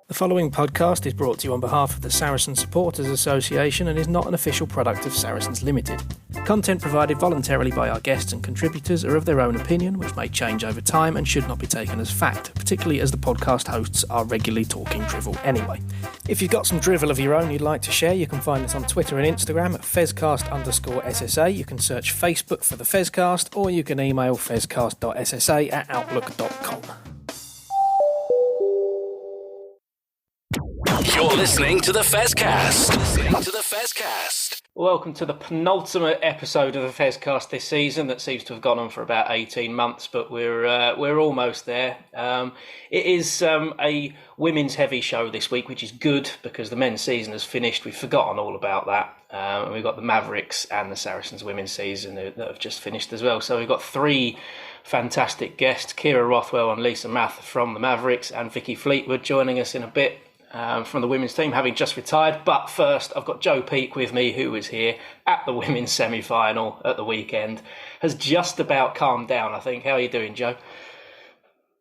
The following podcast is brought to you on behalf of the Saracens Supporters Association and is not an official product of Saracens Limited. Content provided voluntarily by our guests and contributors are of their own opinion, which may change over time and should not be taken as fact, particularly as the podcast hosts are regularly talking drivel anyway. If you've got some drivel of your own you'd like to share, you can find us on Twitter and Instagram at fezcast_SSA. You can search Facebook for the Fezcast, or you can email fezcast.ssa@outlook.com. You're listening to the Fezcast. Welcome to the penultimate episode of the Fezcast this season. That seems to have gone on for about 18 months, but we're almost there. It is a women's heavy show this week, which is good because the men's season has finished. We've forgotten all about that. And we've got the Mavericks and the Saracens women's season that have just finished as well. So we've got three fantastic guests, Kira Rothwell and Lisa Math from the Mavericks, and Vicky Fleetwood joining us in a bit. From the women's team, having just retired. But first, I've got Joe Peake with me, who was here at the women's semi-final at the weekend. Has just about calmed down, I think. How are you doing, Joe?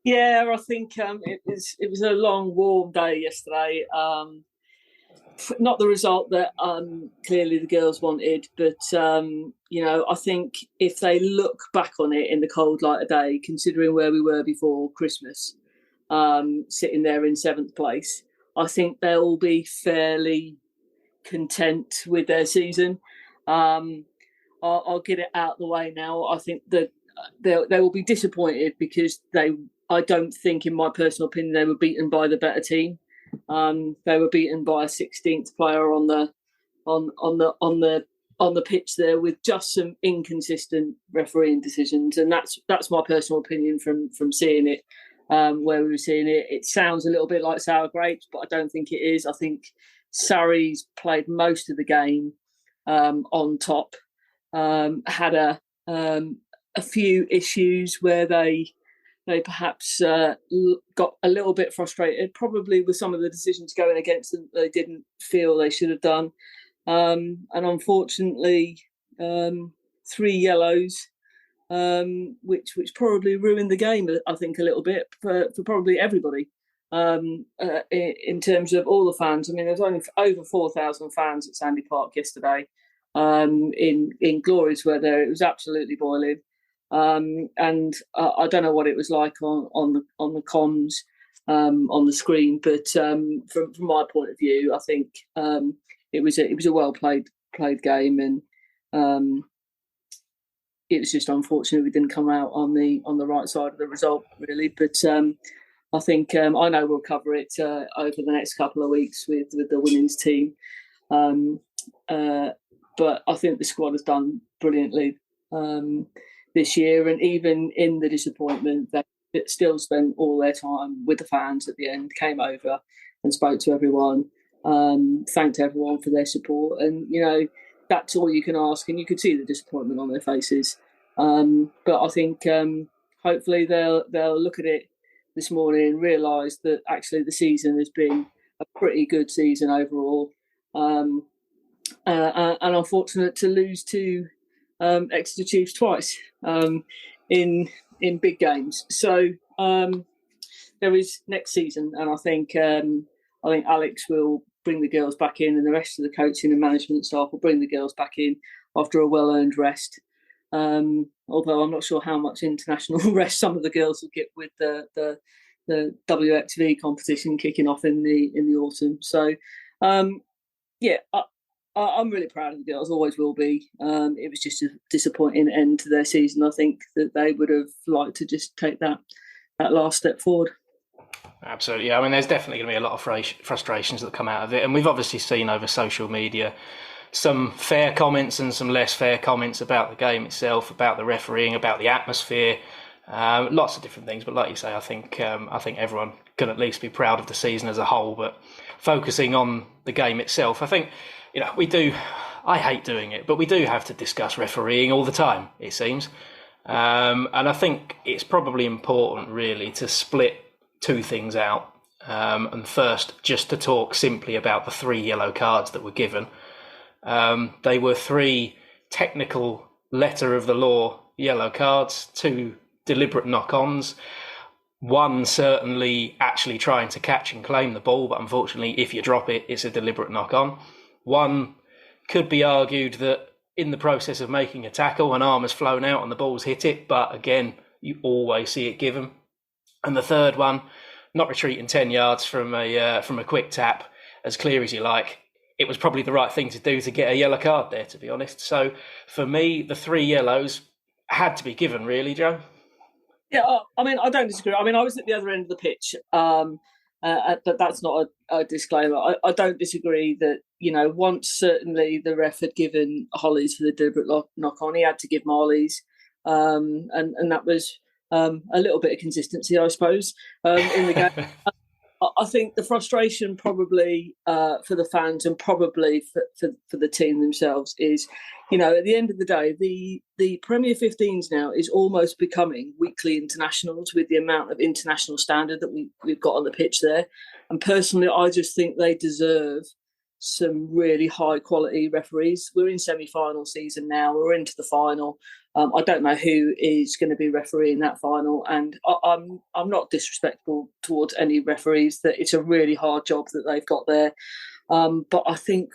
Yeah, I think it was a long, warm day yesterday. Not the result that clearly the girls wanted, but I think if they look back on it in the cold light of day, considering where we were before Christmas, sitting there in 7th place, I think they'll be fairly content with their season. I'll get it out of the way now. I think that they will be disappointed because I don't think, in my personal opinion, they were beaten by the better team. They were beaten by a 16th player on the pitch there, with just some inconsistent refereeing decisions, and that's my personal opinion from seeing it. Where we were seeing it, it sounds a little bit like sour grapes, but I don't think it is. I think Sarries played most of the game on top. Had a few issues where they perhaps got a little bit frustrated, probably with some of the decisions going against them they didn't feel they should have done. And unfortunately, 3 yellows, which probably ruined the game, I think, a little bit for probably everybody, in terms of all the fans. I mean, there was only over 4,000 fans at Sandy Park yesterday, in glorious weather. It was absolutely boiling, and I don't know what it was like on the comms, on the screen, but from my point of view, I think it was a well played game, and it was just unfortunate we didn't come out on the right side of the result, really. But I think I know we'll cover it over the next couple of weeks with the women's team. But I think the squad has done brilliantly this year, and even in the disappointment, they still spent all their time with the fans at the end, came over and spoke to everyone, thanked everyone for their support, and that's all you can ask, and you could see the disappointment on their faces. But I think hopefully they'll look at it this morning and realise that actually the season has been a pretty good season overall, and unfortunate to lose to Exeter Chiefs twice in big games. So there is next season, and I think Alex will bring the girls back in, and the rest of the coaching and management staff will bring the girls back in after a well-earned rest. Although I'm not sure how much international rest some of the girls will get with the WXV competition kicking off in the autumn. So I'm really proud of the girls, always will be. It was just a disappointing end to their season. I think that they would have liked to just take that last step forward. Absolutely. Yeah. I mean, there's definitely going to be a lot of frustrations that come out of it. And we've obviously seen over social media some fair comments and some less fair comments about the game itself, about the refereeing, about the atmosphere, lots of different things. But like you say, I think everyone can at least be proud of the season as a whole. But focusing on the game itself, I think, we do, I hate doing it, but we do have to discuss refereeing all the time, it seems. And I think it's probably important, really, to split two things out. And first, just to talk simply about the 3 yellow cards that were given. They were 3 technical letter of the law yellow cards, 2 deliberate knock-ons. One, certainly actually trying to catch and claim the ball, but unfortunately, if you drop it, it's a deliberate knock-on. One could be argued that in the process of making a tackle, an arm has flown out and the ball's hit it, but again, you always see it given. And the third one, not retreating 10 yards from a quick tap, as clear as you like. It was probably the right thing to do to get a yellow card there, to be honest. So for me, the 3 yellows had to be given, really, Joe. Yeah, I mean, I don't disagree. I mean, I was at the other end of the pitch, but that's not a disclaimer. I don't disagree that, once certainly the ref had given Holly's for the deliberate knock-on, he had to give Marley's, and that was a little bit of consistency, I suppose, in the game. I think the frustration probably for the fans and probably for the team themselves is, at the end of the day, the Premier 15s now is almost becoming weekly internationals with the amount of international standard that we've got on the pitch there. And personally, I just think they deserve some really high quality referees. We're in semi-final season now. We're into the final. I don't know who is going to be refereeing that final, and I'm not disrespectful towards any referees. That it's a really hard job that they've got there. But I think,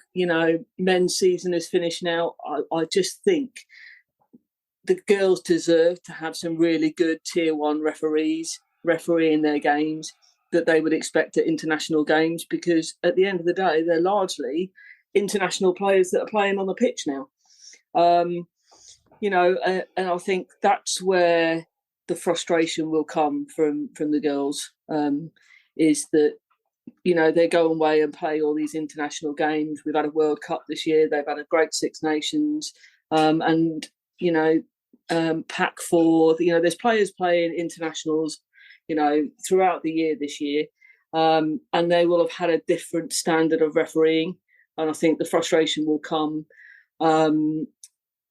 men's season is finished now. I just think the girls deserve to have some really good tier 1 referees refereeing their games that they would expect at international games, because at the end of the day, they're largely international players that are playing on the pitch now. And I think that's where the frustration will come from the girls, is that, they go away and play all these international games. We've had a World Cup this year. They've had a great Six Nations. Pack 4, there's players playing internationals, throughout the year this year. And they will have had a different standard of refereeing. And I think the frustration will come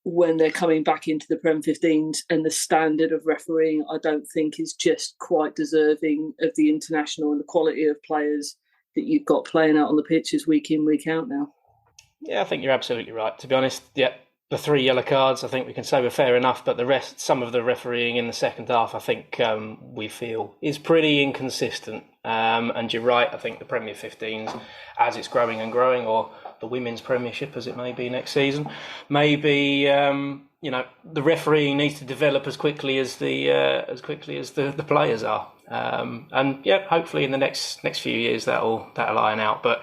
when they're coming back into the Prem 15s, and the standard of refereeing, I don't think, is just quite deserving of the international and the quality of players that you've got playing out on the pitches week in, week out now. Yeah, I think you're absolutely right. To be honest, yeah, the 3 yellow cards, I think we can say were fair enough, but the rest, some of the refereeing in the second half, I think we feel is pretty inconsistent. And you're right, I think the Premier 15s, as it's growing and growing, or the Women's Premiership as it may be next season, maybe the refereeing needs to develop as quickly as the players are. And yeah, hopefully in the next few years that'll iron out. But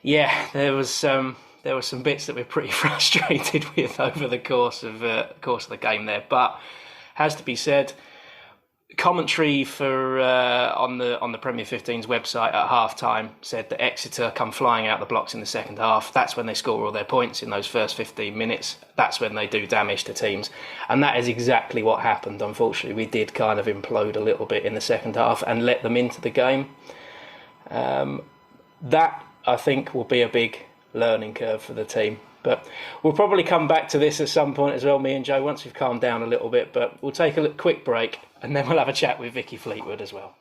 yeah, there were some bits that we're pretty frustrated with over the course of the game there. But has to be said, commentary for on the Premier 15's website at half time said that Exeter come flying out the blocks in the second half. That's when they score all their points, in those first 15 minutes. That's when they do damage to teams, and that is exactly what happened. Unfortunately, we did kind of implode a little bit in the second half and let them into the game. That, I think, will be a big learning curve for the team. But we'll probably come back to this at some point as well, me and Joe, once we've calmed down a little bit. But we'll take a quick break and then we'll have a chat with Vicky Fleetwood as well.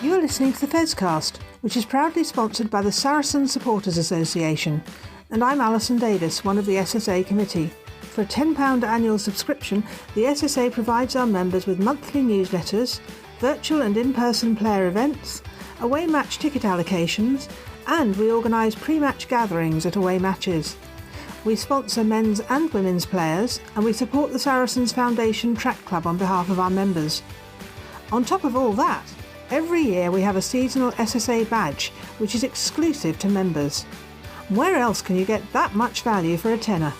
You are listening to the Fezcast, which is proudly sponsored by the Saracens Supporters Association. And I'm Alison Davis, one of the SSA committee. For a £10 annual subscription, the SSA provides our members with monthly newsletters, virtual and in-person player events, away match ticket allocations, and we organise pre-match gatherings at away matches. We sponsor men's and women's players, and we support the Saracens Foundation Track Club on behalf of our members. On top of all that, every year we have a seasonal SSA badge, which is exclusive to members. Where else can you get that much value for a tenner?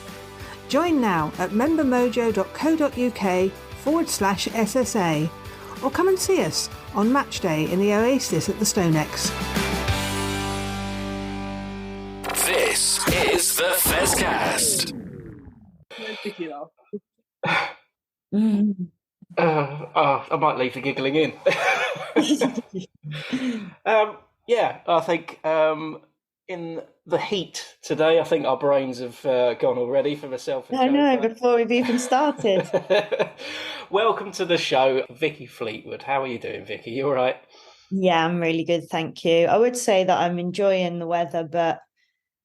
Join now at membermojo.co.uk/SSA, or come and see us on match day in the Oasis at the StoneX. This is the Fezcast. I might leave the giggling in. I think in the heat today, I think our brains have gone already for myself. I know, before we've even started. Welcome to the show, Vicky Fleetwood. How are you doing, Vicky? You all right? Yeah, I'm really good, thank you. I would say that I'm enjoying the weather, but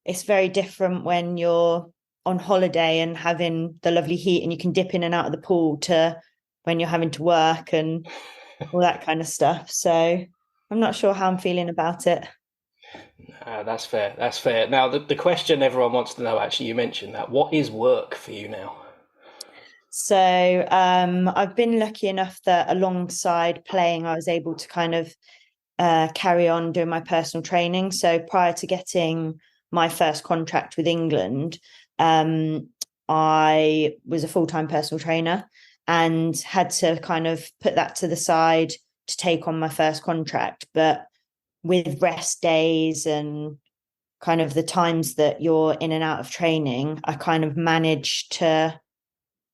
it's very different when you're on holiday and having the lovely heat and you can dip in and out of the pool to when you're having to work and all that kind of stuff. So I'm not sure how I'm feeling about it. That's fair. That's fair. Now, the question everyone wants to know, actually, you mentioned that. What is work for you now? So I've been lucky enough that alongside playing, I was able to kind of carry on doing my personal training. So prior to getting my first contract with England, I was a full-time personal trainer and had to kind of put that to the side to take on my first contract. But with rest days and kind of the times that you're in and out of training, I kind of managed to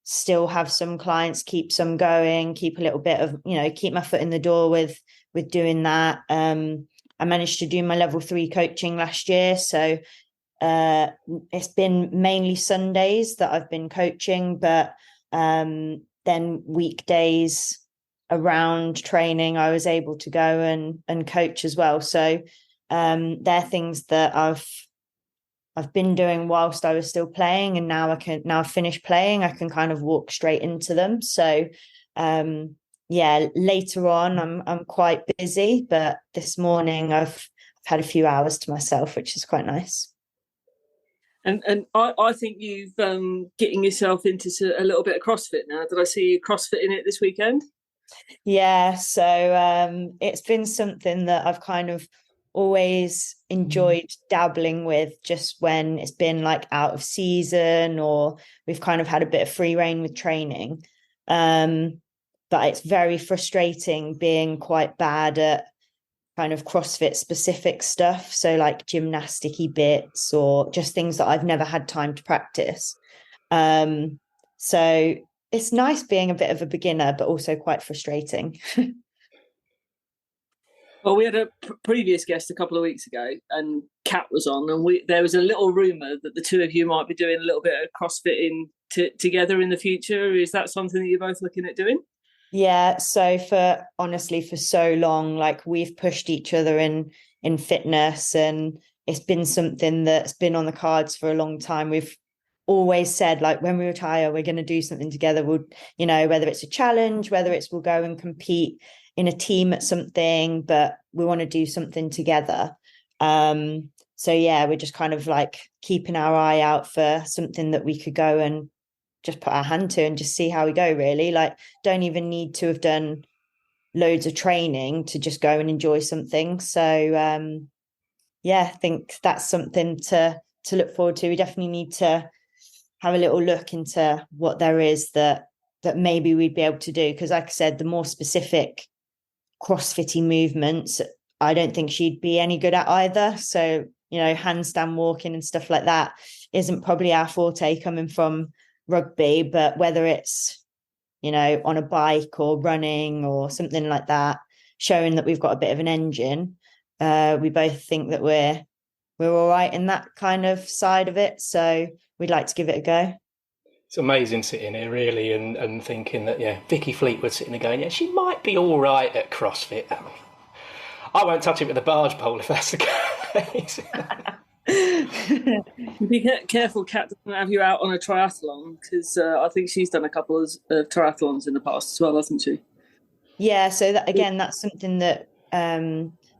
still have some clients, keep some going, keep a little bit of, keep my foot in the door with doing that. I managed to do my level 3 coaching last year. So it's been mainly Sundays that I've been coaching, but then weekdays around training, I was able to go and coach as well. So they're things that I've been doing whilst I was still playing, and now I've finished playing, I can kind of walk straight into them. So later on I'm quite busy, but this morning I've had a few hours to myself, which is quite nice. And I think you've getting yourself into a little bit of CrossFit now. Did I see you CrossFitting it this weekend? Yeah, so it's been something that I've kind of always enjoyed dabbling with, just when it's been like out of season or we've kind of had a bit of free rein with training. But it's very frustrating being quite bad at kind of CrossFit specific stuff. So like gymnastic-y bits or just things that I've never had time to practice. So it's nice being a bit of a beginner, but also quite frustrating. Well, we had a previous guest a couple of weeks ago, and Kat was on, and there was a little rumour that the two of you might be doing a little bit of CrossFitting together in the future. Is that something that you're both looking at doing? Yeah, so for so long, like we've pushed each other in fitness, and it's been something that's been on the cards for a long time. We've always said, like, when we retire, we're going to do something together. We'll, whether it's a challenge, whether it's we'll go and compete in a team at something, but we want to do something together. So yeah, we're just kind of like keeping our eye out for something that we could go and just put our hand to and just see how we go, really. Like, don't even need to have done loads of training to just go and enjoy something. So I think that's something to look forward to. We definitely need to have a little look into what there is that maybe we'd be able to do, because like I said, the more specific CrossFitty movements, I don't think she'd be any good at either. So handstand walking and stuff like that isn't probably our forte, coming from rugby. But whether it's on a bike or running or something like that, showing that we've got a bit of an engine, we both think that we're all right in that kind of side of it. So we'd like to give it a go. It's amazing sitting here, really, and thinking that, Vicky Fleetwood sitting there going, she might be all right at CrossFit. I won't touch it with a barge pole if that's the case. Be careful, Kat doesn't have you out on a triathlon, because I think she's done a couple of triathlons in the past as well, hasn't she? Yeah, so that's something that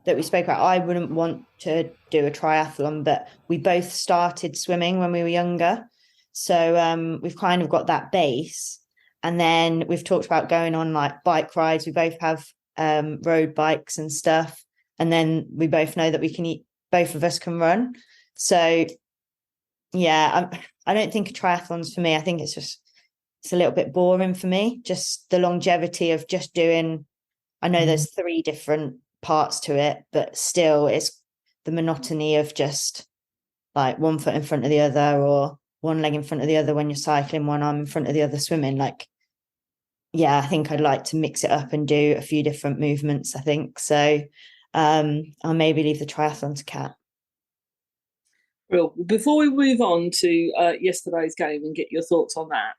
we spoke about. I wouldn't want to do a triathlon, but we both started swimming when we were younger. So we've kind of got that base. And then we've talked about going on like bike rides. We both have road bikes and stuff. And then we both know that both of us can run. So yeah, I don't think a triathlon's for me. I think it's a little bit boring for me. Just the longevity of just doing, I know there's 3 different parts to it, but still it's the monotony of just like one foot in front of the other, or one leg in front of the other when you're cycling, one arm in front of the other swimming. Like, I think I'd like to mix it up and do a few different movements, I think. So I'll maybe leave the triathlon to Kat. Well, before we move on to yesterday's game and get your thoughts on that,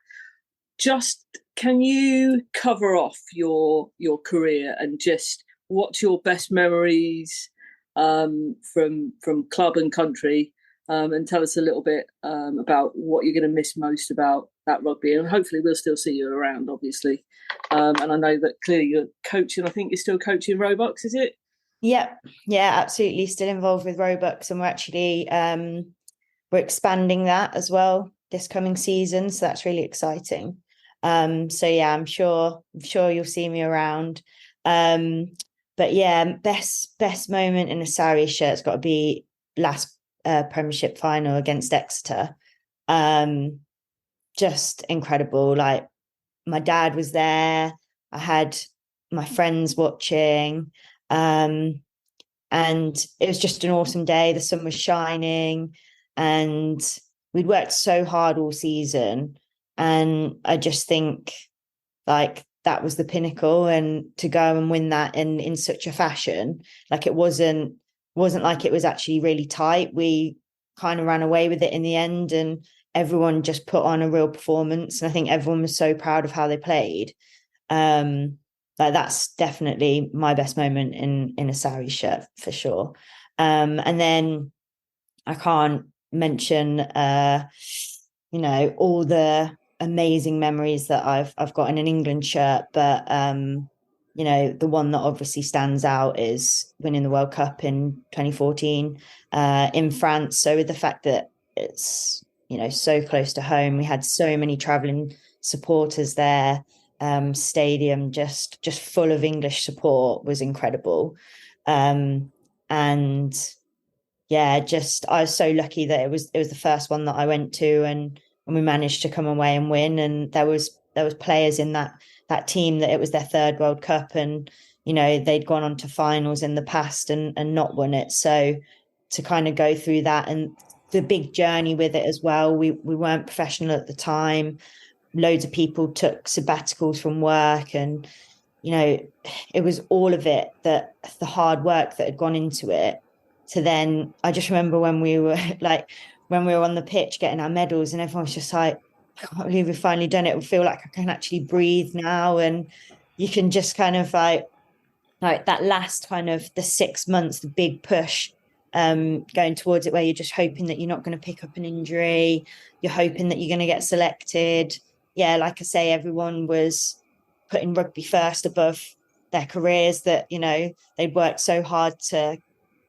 just can you cover off your career and just what's your best memories from club and country, and tell us a little bit about what you're going to miss most about that rugby. And hopefully we'll still see you around, obviously. And I know that clearly you're coaching. I think you're still coaching Roebucks, is it? Yeah, absolutely. Still involved with Roebucks, and we're actually we're expanding that as well this coming season. So that's really exciting. So yeah, I'm sure you'll see me around. But yeah, best moment in a Sarri shirt's got to be last Premiership final against Exeter. Just incredible. Like, my dad was there. I had my friends watching. And it was just an awesome day. The sun was shining, and we'd worked so hard all season. And I just think, like, that was the pinnacle, and to go and win that in such a fashion, like, it wasn't like it was actually really tight. We kind of ran away with it in the end, and everyone just put on a real performance. And I think everyone was so proud of how they played. Like, that's definitely my best moment in a Sarri shirt for sure. And then I can't mention all the amazing memories that I've got in an England shirt, but the one that obviously stands out is winning the World Cup in 2014 in France. So with the fact that it's so close to home, we had so many traveling supporters there. Stadium just full of English support was incredible. And yeah, I was so lucky that it was the first one that I went to, and we managed to come away and win. And there was players in that team that it was their third World Cup, and they'd gone on to finals in the past and not won it. So to kind of go through that, and the big journey with it as well, we weren't professional at the time. Loads of people took sabbaticals from work, and it was all of it, that the hard work that had gone into it. To then, I just remember when we were on the pitch getting our medals, and everyone was just like, I can't believe we've finally done it. We feel like I can actually breathe now. And you can just kind of like that last kind of the 6 months, the big push, going towards it, where you're just hoping that you're not going to pick up an injury. You're hoping that you're going to get selected. Yeah, like I say, everyone was putting rugby first above their careers that, they'd worked so hard to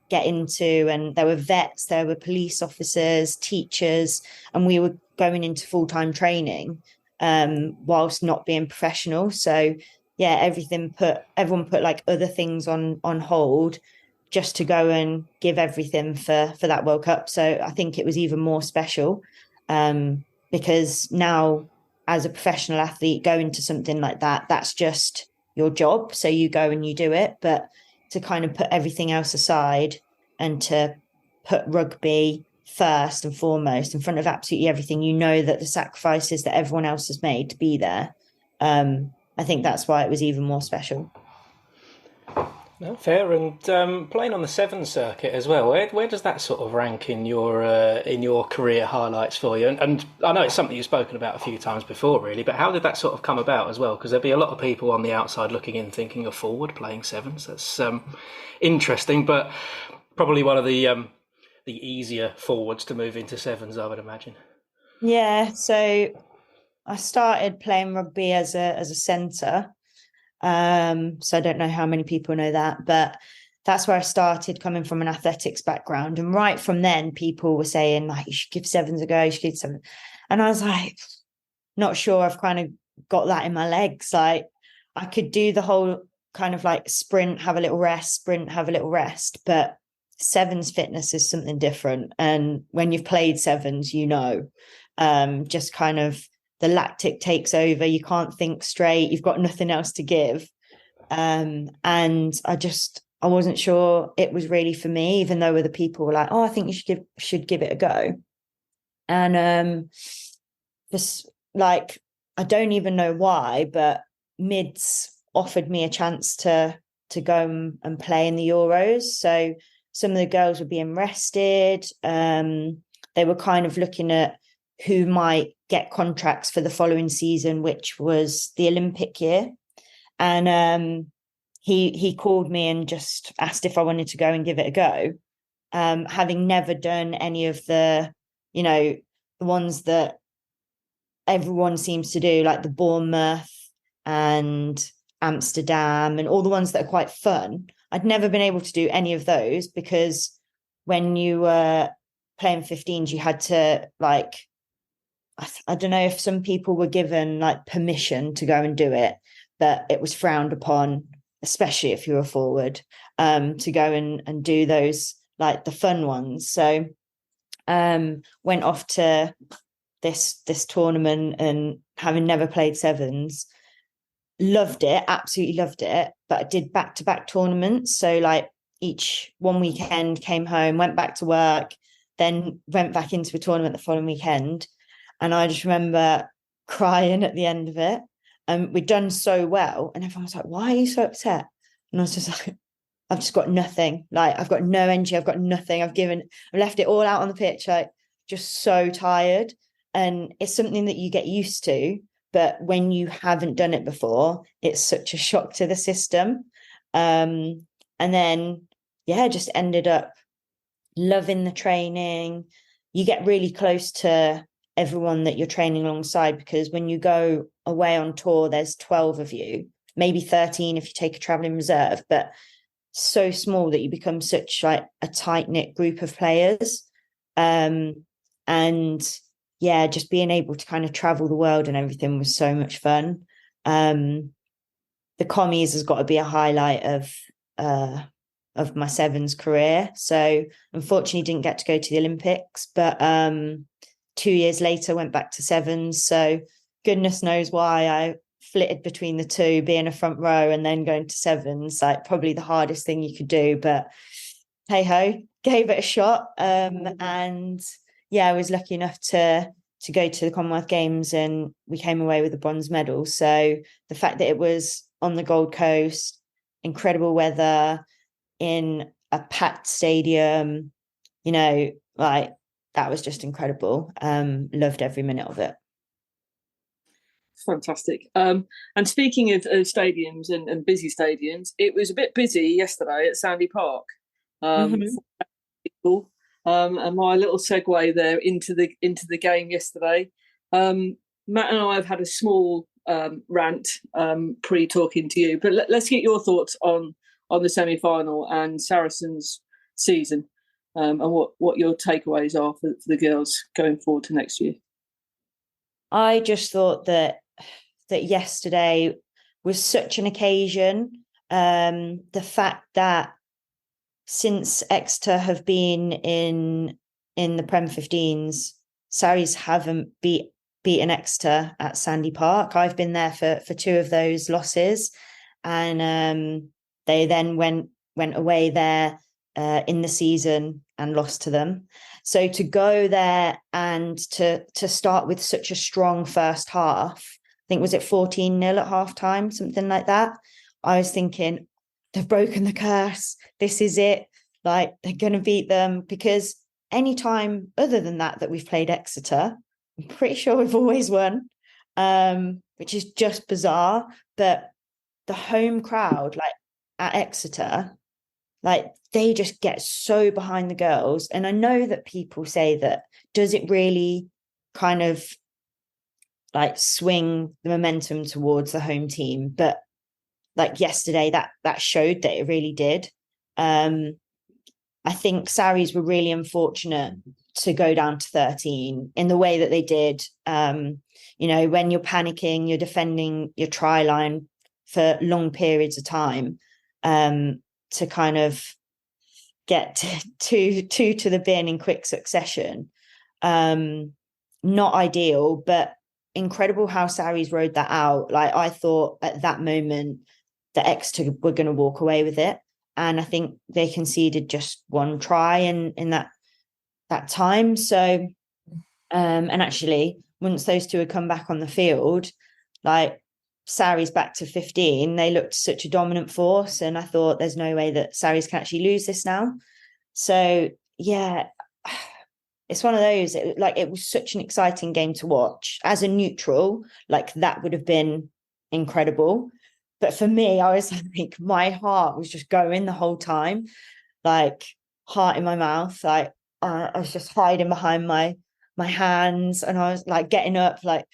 get into. And there were vets, there were police officers, teachers, and we were going into full-time training whilst not being professional. So yeah, everyone put like other things on hold just to go and give everything for that World Cup. So I think it was even more special because now, as a professional athlete, going to something like that, that's just your job. So you go and you do it. But to kind of put everything else aside and to put rugby first and foremost in front of absolutely everything, that the sacrifices that everyone else has made to be there, I think that's why it was even more special. No, fair. And playing on the Sevens circuit as well, where does that sort of rank in your career highlights for you? And I know it's something you've spoken about a few times before, really, but how did that sort of come about as well? Because there'd be a lot of people on the outside looking in thinking a forward playing Sevens. That's interesting, but probably one of the easier forwards to move into Sevens, I would imagine. Yeah, so I started playing rugby as a centre. So I don't know how many people know that, but that's where I started, coming from an athletics background. And right from then, people were saying, like, you should give Sevens a go, you should give Sevens. And I was like, not sure I've kind of got that in my legs. Like, I could do the whole kind of like sprint, have a little rest, but Sevens fitness is something different. And when you've played Sevens, just kind of the lactic takes over. You can't think straight. You've got nothing else to give. And I wasn't sure it was really for me, even though other people were like, oh, I think you should give it a go. And just like, I don't even know why, but Mids offered me a chance to go and play in the Euros. So some of the girls were being rested. They were kind of looking at who might get contracts for the following season, which was the Olympic year. And he called me and just asked if I wanted to go and give it a go. Having never done any of the, the ones that everyone seems to do, like the Bournemouth and Amsterdam and all the ones that are quite fun. I'd never been able to do any of those because when you were playing 15s, you had to I don't know if some people were given like permission to go and do it, but it was frowned upon, especially if you were forward, to go and do those, like the fun ones. So went off to this tournament, and having never played sevens, loved it, absolutely loved it. But I did back-to-back tournaments. So like each one weekend, came home, went back to work, then went back into a tournament the following weekend. And I just remember crying at the end of it. And we'd done so well. And everyone was like, why are you so upset? And I was just like, I've just got nothing. Like, I've got no energy. I've got nothing. I've left it all out on the pitch. Like, just so tired. And it's something that you get used to. But when you haven't done it before, it's such a shock to the system. And then, just ended up loving the training. You get really close to everyone that you're training alongside, because when you go away on tour, there's 12 of you, maybe 13 if you take a traveling reserve, but so small that you become such like a tight-knit group of players. Just being able to kind of travel the world and everything was so much fun. The commies has got to be a highlight of my sevens career. So unfortunately didn't get to go to the Olympics, but 2 years later went back to sevens. So goodness knows why I flitted between the two, being a front row and then going to sevens, like probably the hardest thing you could do, but hey ho, gave it a shot. I was lucky enough to go to the Commonwealth Games, and we came away with a bronze medal. So the fact that it was on the Gold Coast, incredible weather, in a packed stadium, that was just incredible. Loved every minute of it. Fantastic. And speaking of stadiums and busy stadiums, it was a bit busy yesterday at Sandy Park. And my little segue there into the game yesterday. Matt and I have had a small rant pre-talking to you, but let's get your thoughts on the semi-final and Saracens' season, and what your takeaways are for the girls going forward to next year. I just thought that yesterday was such an occasion. The fact that since Exeter have been in the Prem 15s, Sarries haven't beaten Exeter at Sandy Park. I've been there for two of those losses, and they then went away there in the season and lost to them. So to go there and to start with such a strong first half, I think, was it 14-0 at halftime, something like that? I was thinking, they've broken the curse. This is it. Like, they're going to beat them, because any time other than that we've played Exeter, I'm pretty sure we've always won, which is just bizarre. But the home crowd, like at Exeter, like they just get so behind the girls. And I know that people say that, does it really kind of like swing the momentum towards the home team? But like yesterday, that showed that it really did. I think Sarries were really unfortunate to go down to 13 in the way that they did. When you're panicking, you're defending your try line for long periods of time, to kind of get two to the bin in quick succession. Not ideal, but incredible how Sarries rode that out. Like, I thought at that moment that Exeter were going to walk away with it. And I think they conceded just one try in that time. So, and actually, once those two had come back on the field, like Sarries back to 15, they looked such a dominant force. And I thought, there's no way that Sarries can actually lose this now. So, yeah, it's one of those, it was such an exciting game to watch. As a neutral, like, that would have been incredible. But for me, I was like, my heart was just going the whole time, like heart in my mouth. Like I was just hiding behind my hands, and I was like getting up, like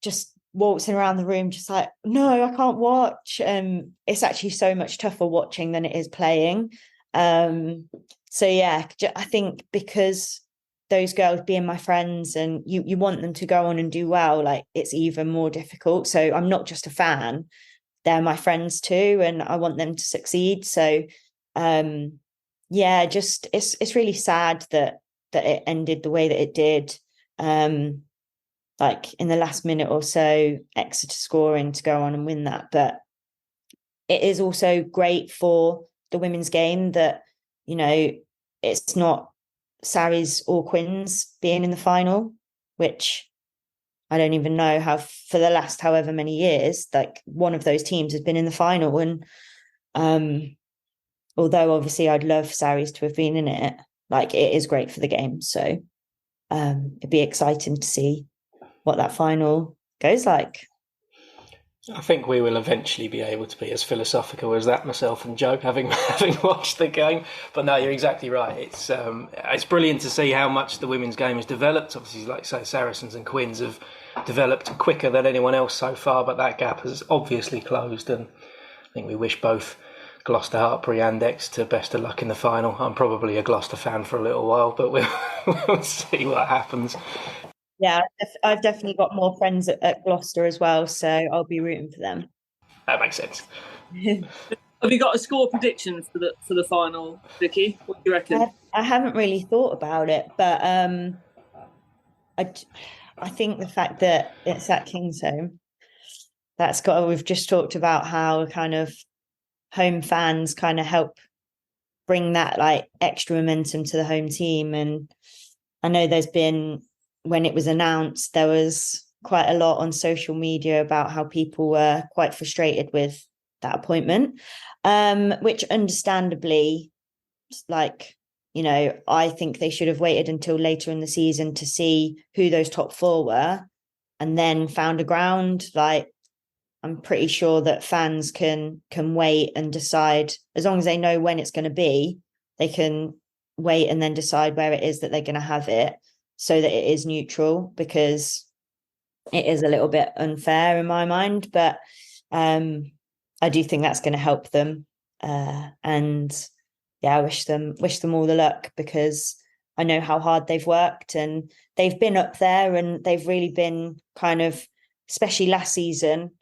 just waltzing around the room, just like, no, I can't watch. It's actually so much tougher watching than it is playing. So yeah, I think because those girls being my friends, and you want them to go on and do well, like it's even more difficult. So I'm not just a fan, they're my friends too, and I want them to succeed. So yeah, just it's really sad that it ended the way that it did. Like in the last minute or so, Exeter scoring to go on and win that. But it is also great for the women's game that, you know, it's not Sarries or Quins being in the final, which I don't even know how, for the last however many years, like one of those teams has been in the final. And although obviously I'd love Sarries to have been in it, like it is great for the game. So it'd be exciting to see what that final goes like. I think we will eventually be able to be as philosophical as that, myself and Joe, having watched the game. But no, you're exactly right. It's brilliant to see how much the women's game has developed. Obviously, like say, Saracens and Quins have developed quicker than anyone else so far, but that gap has obviously closed. And I think we wish both Gloucester, Hartpury and Exeter best of luck in the final. I'm probably a Gloucester fan for a little while, but we'll see what happens. Yeah, I've definitely got more friends at Gloucester as well, so I'll be rooting for them. That makes sense. Have you got a score prediction for the final, Vicky? What do you reckon? I haven't really thought about it, but I think the fact that it's at Kingsholm, we've just talked about how kind of home fans kind of help bring that like extra momentum to the home team. And I know there's been, when it was announced, there was quite a lot on social media about how people were quite frustrated with that appointment, which understandably, like, you know, I think they should have waited until later in the season to see who those top four were and then found a ground. Like, I'm pretty sure that fans can wait and decide, as long as they know when it's going to be, they can wait and then decide where it is that they're going to have it, so that it is neutral, because it is a little bit unfair in my mind. But I do think that's going to help them. And yeah, I wish them all the luck, because I know how hard they've worked and they've been up there, and they've really been kind of, especially last season,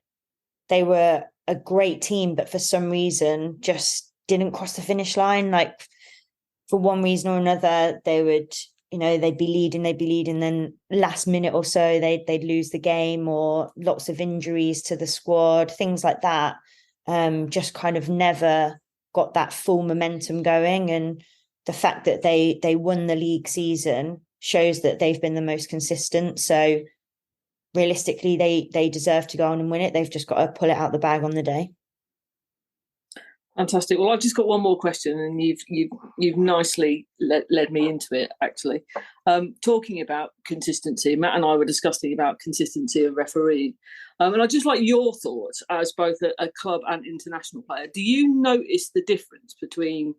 they were a great team, but for some reason just didn't cross the finish line. Like for one reason or another, they would, you know, they'd be leading, then last minute or so they'd lose the game, or lots of injuries to the squad, things like that. Just kind of never got that full momentum going. And the fact that they won the league season shows that they've been the most consistent. So realistically, they deserve to go on and win it. They've just got to pull it out the bag on the day. Fantastic. Well, I've just got one more question, and you've nicely led me into it, actually. Talking about consistency, Matt and I were discussing about consistency of refereeing, and I'd just like your thoughts as both a club and international player. Do you notice the difference between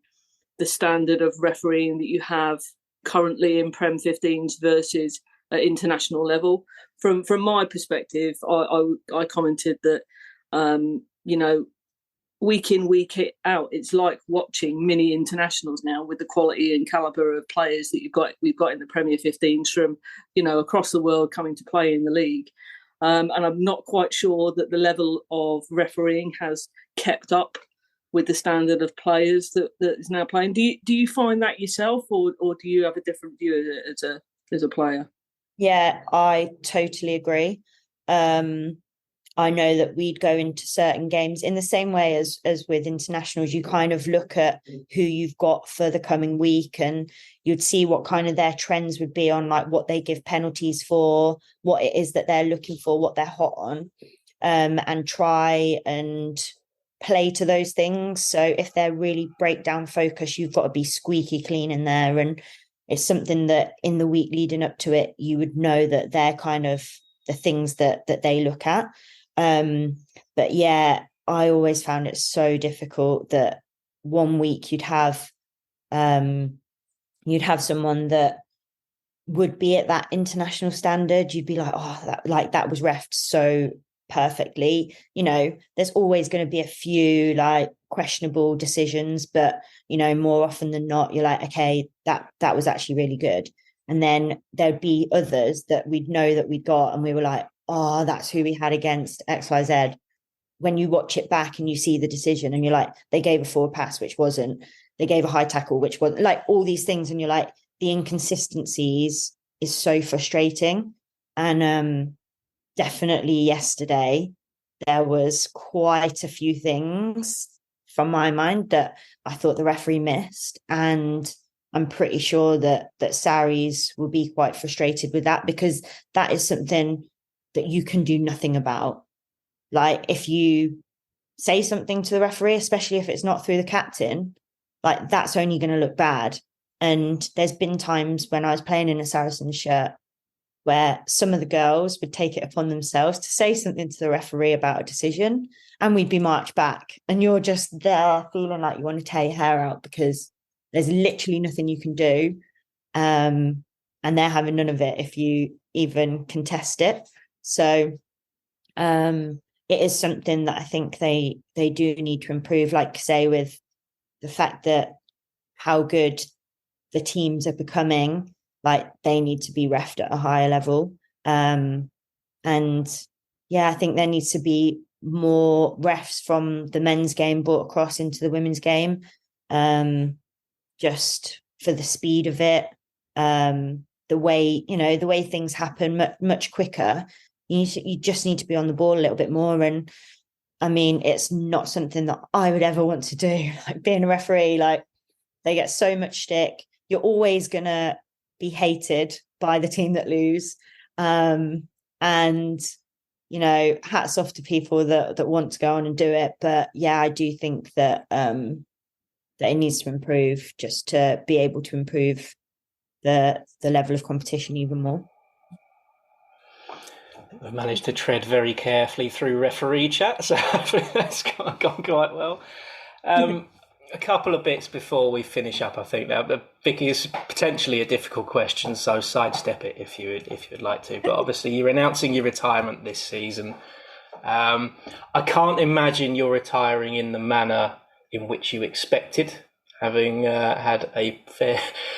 the standard of refereeing that you have currently in Prem 15s versus at international level? From my perspective, I commented that you know, week in, week out, it's like watching mini internationals now, with the quality and calibre of players that we've got in the Premier 15s from, you know, across the world coming to play in the league. And I'm not quite sure that the level of refereeing has kept up with the standard of players that is now playing. Do you find that yourself, or do you have a different view as a player? Yeah, I totally agree. I know that we'd go into certain games in the same way as with internationals. You kind of look at who you've got for the coming week, and you'd see what kind of their trends would be on, like what they give penalties for, what it is that they're looking for, what they're hot on, and try and play to those things. So if they're really breakdown focused, you've got to be squeaky clean in there. And it's something that in the week leading up to it, you would know that they're kind of the things that they look at. But yeah, I always found it so difficult that one week you'd have someone that would be at that international standard. You'd be like, oh, that was reffed so perfectly. There's always going to be a few like questionable decisions, but more often than not, you're like, okay, that was actually really good. And then there'd be others that we'd know that we'd got, and we were like, oh, that's who we had against XYZ. When you watch it back and you see the decision, and you're like, they gave a forward pass, which wasn't, they gave a high tackle, which wasn't, like all these things. And you're like, the inconsistencies is so frustrating. And definitely yesterday, there was quite a few things from my mind that I thought the referee missed. And I'm pretty sure that Saris will be quite frustrated with that, because that is something that you can do nothing about. Like, if you say something to the referee, especially if it's not through the captain, like that's only going to look bad. And there's been times when I was playing in a Saracens shirt where some of the girls would take it upon themselves to say something to the referee about a decision, and we'd be marched back. And you're just there feeling like you want to tear your hair out, because there's literally nothing you can do. And they're having none of it if you even contest it. So it is something that I think they do need to improve, like say with the fact that how good the teams are becoming, like they need to be reffed at a higher level. And yeah, I think there needs to be more refs from the men's game brought across into the women's game, just for the speed of it, the way things happen much quicker. You just need to be on the ball a little bit more. And I mean, it's not something that I would ever want to do. Like being a referee, like they get so much stick. You're always going to be hated by the team that lose. And, hats off to people that want to go on and do it. But yeah, I do think that that it needs to improve, just to be able to improve the level of competition even more. We've managed to tread very carefully through referee chat, so I think that's gone quite well. A couple of bits before we finish up, I think. Now, Vicky, is potentially a difficult question, so sidestep it if you'd like to. But obviously, you're announcing your retirement this season. I can't imagine you're retiring in the manner in which you expected, having had a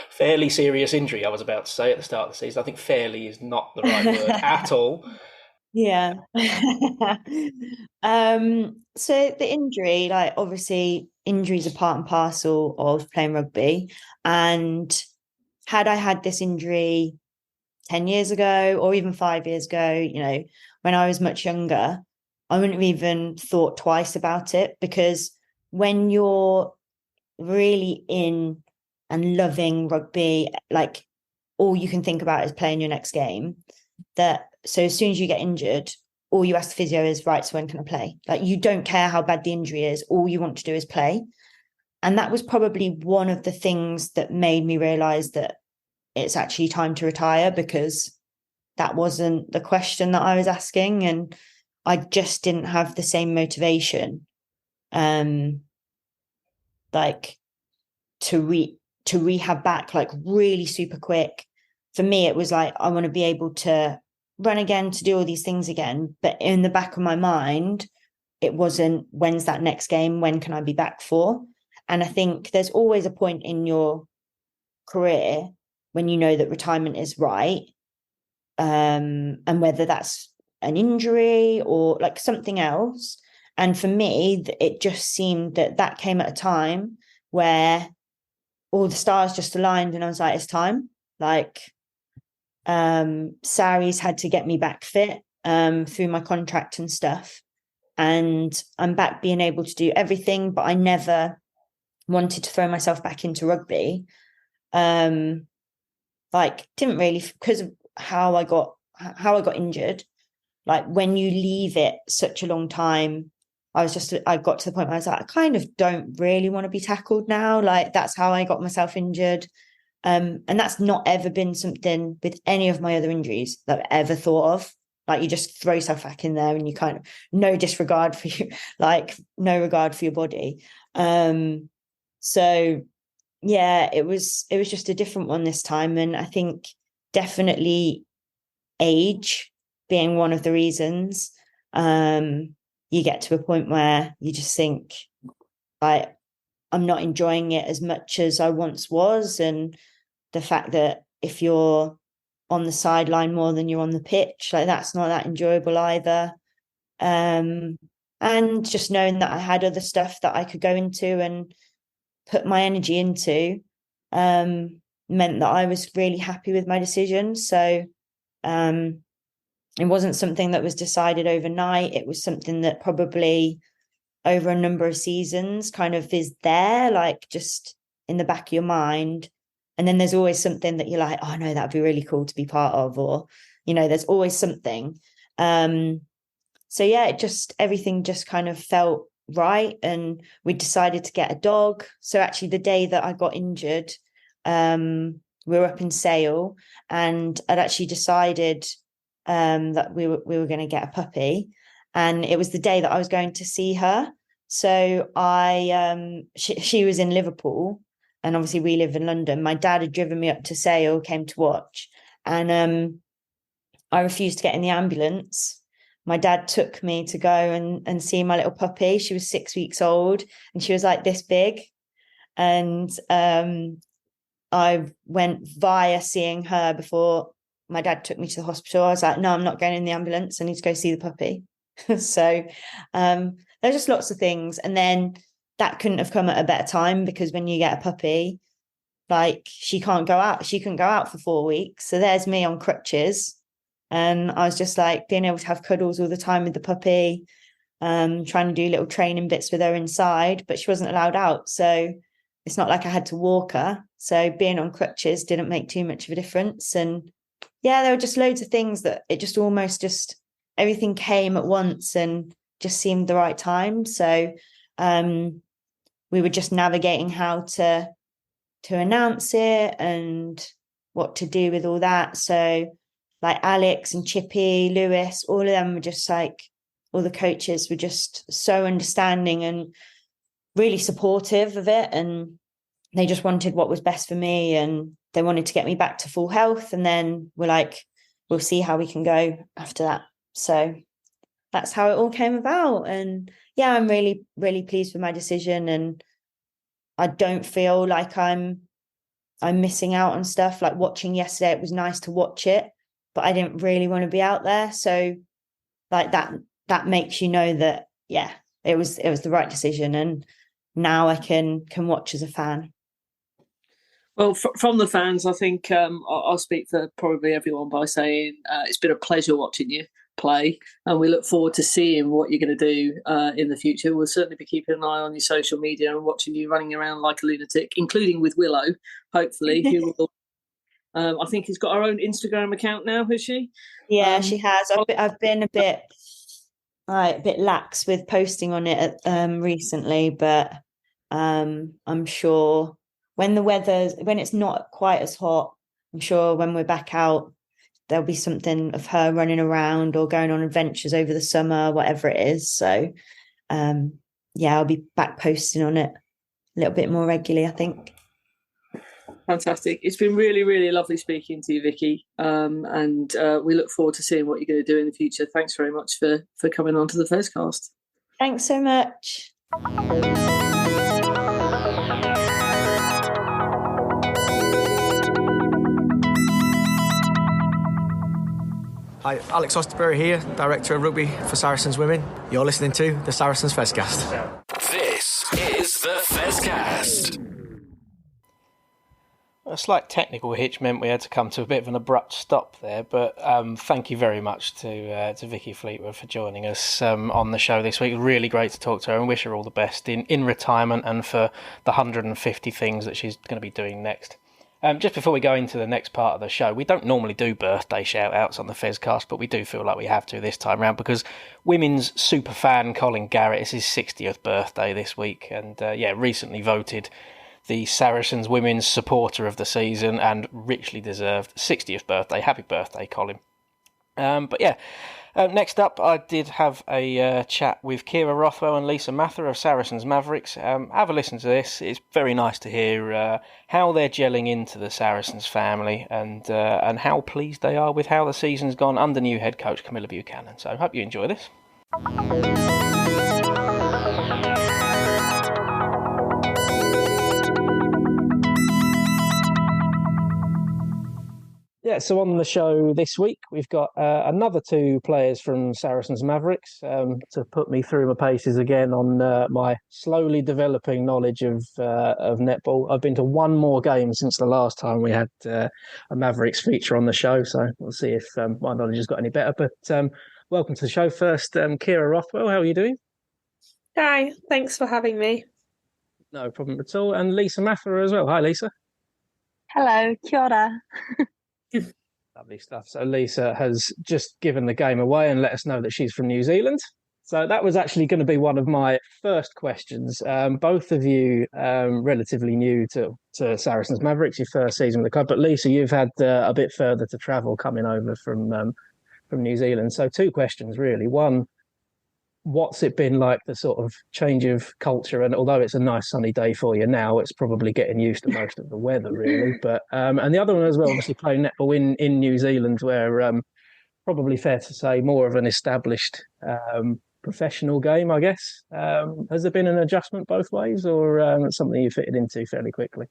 fairly serious injury, I was about to say at the start of the season. I think fairly is not the right word at all. Yeah. So the injury, like obviously injuries are part and parcel of playing rugby. And had I had this injury 10 years ago or even 5 years ago, when I was much younger, I wouldn't have even thought twice about it, because when you're really in and loving rugby, like all you can think about is playing your next game. So as soon as you get injured, all you ask the physio is, right, so when can I play? Like, you don't care how bad the injury is. All you want to do is play. And that was probably one of the things that made me realize that it's actually time to retire, because that wasn't the question that I was asking. And I just didn't have the same motivation, like to rehab back, like really super quick. For me, it was like, I want to be able to run again, to do all these things again. But in the back of my mind, it wasn't, when's that next game? When can I be back for? And I think there's always a point in your career when you know that retirement is right. And whether that's an injury or like something else. And for me, it just seemed that came at a time where all the stars just aligned, and I was like, it's time. Like, Saris had to get me back fit through my contract and stuff, and I'm back being able to do everything, but I never wanted to throw myself back into rugby. Like, didn't really, because of how I got injured. Like, when you leave it such a long time, I got to the point where I was like, I kind of don't really want to be tackled now. Like, that's how I got myself injured. And that's not ever been something with any of my other injuries that I've ever thought of. like you just throw yourself back in there and you kind of no disregard for you, like no regard for your body. So yeah, it was just a different one this time. And I think definitely age being one of the reasons. You get to a point where you just think, like, I'm not enjoying it as much as I once was. And the fact that if you're on the sideline more than you're on the pitch, like that's not that enjoyable either. And just knowing that I had other stuff that I could go into and put my energy into meant that I was really happy with my decision. So it wasn't something that was decided overnight. It was something that probably over a number of seasons kind of is there, like just in the back of your mind. And then there's always something that you're like, oh no, that'd be really cool to be part of, or, you know, there's always something. So yeah, everything just kind of felt right. And we decided to get a dog. So actually the day that I got injured, we were up in Sale, and I'd actually decided that we were going to get a puppy, and it was the day that I was going to see her. So she was in Liverpool, and obviously we live in London. My dad had driven me up to Sale, came to watch, and I refused to get in the ambulance. My dad took me to go and see my little puppy. She was 6 weeks old, and she was like this big. And I went via seeing her before my dad took me to the hospital. I was like, no, I'm not going in the ambulance. I need to go see the puppy. So there's just lots of things. And then that couldn't have come at a better time, because when you get a puppy, like she can't go out. She couldn't go out for 4 weeks. So there's me on crutches. And I was just like being able to have cuddles all the time with the puppy, trying to do little training bits with her inside, but she wasn't allowed out. So it's not like I had to walk her. So being on crutches didn't make too much of a difference. And yeah, there were just loads of things that it just almost just everything came at once and just seemed the right time. So we were just navigating how to announce it and what to do with all that. So like Alex and Chippy, Lewis, all of them were just like, all the coaches were just so understanding and really supportive of it. And they just wanted what was best for me, and they wanted to get me back to full health. And then we're like, we'll see how we can go after that. So that's how it all came about. And yeah, I'm really, really pleased with my decision. And I don't feel like I'm missing out on stuff. Like watching yesterday, it was nice to watch it, but I didn't really want to be out there. So like that makes you know that, yeah, it was the right decision. And now I can watch as a fan. Well, from the fans, I think I'll speak for probably everyone by saying it's been a pleasure watching you play, and we look forward to seeing what you're going to do in the future. We'll certainly be keeping an eye on your social media and watching you running around like a lunatic, including with Willow, hopefully, who will. I think he's got her own Instagram account now, has she? Yeah, she has. I've been a bit lax with posting on it recently, but I'm sure when it's not quite as hot, I'm sure when we're back out, there'll be something of her running around or going on adventures over the summer, whatever it is. So yeah, I'll be back posting on it a little bit more regularly, I think. Fantastic. It's been really, really lovely speaking to you, Vicky. And we look forward to seeing what you're going to do in the future. Thanks very much for coming on to the Fezcast. Thanks so much. Hi, Alex Osterbury here, Director of Rugby for Saracens Women. You're listening to the Saracens Fezcast. This is the Fezcast. A slight technical hitch meant we had to come to a bit of an abrupt stop there, but thank you very much to Vicky Fleetwood for joining us on the show this week. Really great to talk to her, and wish her all the best in retirement and for the 150 things that she's going to be doing next. Just before we go into the next part of the show, we don't normally do birthday shout-outs on the Fezcast, but we do feel like we have to this time round, because women's super fan Colin Garrett, it's his 60th birthday this week, and recently voted the Saracens Women's Supporter of the Season, and richly deserved 60th birthday. Happy birthday, Colin. But yeah, next up, I did have a chat with Kira Rothwell and Lisa Mather of Saracens Mavericks. Have a listen to this. It's very nice to hear how they're gelling into the Saracens family and how pleased they are with how the season's gone under new head coach Camilla Buchanan. So I hope you enjoy this. Yeah, so on the show this week, we've got another two players from Saracens Mavericks to put me through my paces again on my slowly developing knowledge of netball. I've been to one more game since the last time we had a Mavericks feature on the show, so we'll see if my knowledge has got any better. But welcome to the show first, Kira Rothwell. How are you doing? Hi, thanks for having me. No problem at all. And Lisa Mather as well. Hi, Lisa. Hello, kia ora. Lovely stuff. So Lisa has just given the game away and let us know that she's from New Zealand. So that was actually going to be one of my first questions. Both of you relatively new to Saracens Mavericks, your first season with the club. But Lisa, you've had a bit further to travel coming over from New Zealand. So two questions really. One, what's it been like, the sort of change of culture? And although it's a nice sunny day for you now, it's probably getting used to most of the weather, really. But and the other one as well, obviously playing netball in New Zealand, where probably fair to say more of an established professional game, I guess. Has there been an adjustment both ways, or something you fitted into fairly quickly?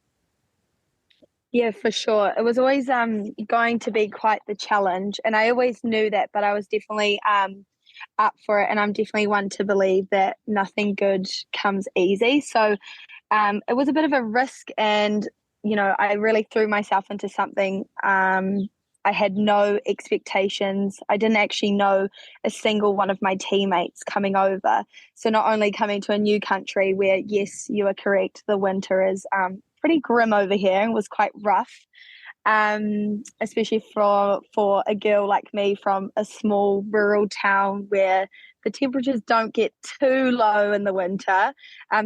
Yeah, for sure. It was always going to be quite the challenge, and I always knew that, but I was definitely up for it, and I'm definitely one to believe that nothing good comes easy. So it was a bit of a risk, and I really threw myself into something. I had no expectations. I didn't actually know a single one of my teammates coming over. So not only coming to a new country where, yes, you are correct, the winter is pretty grim over here and was quite rough. Especially for a girl like me from a small rural town where the temperatures don't get too low in the winter.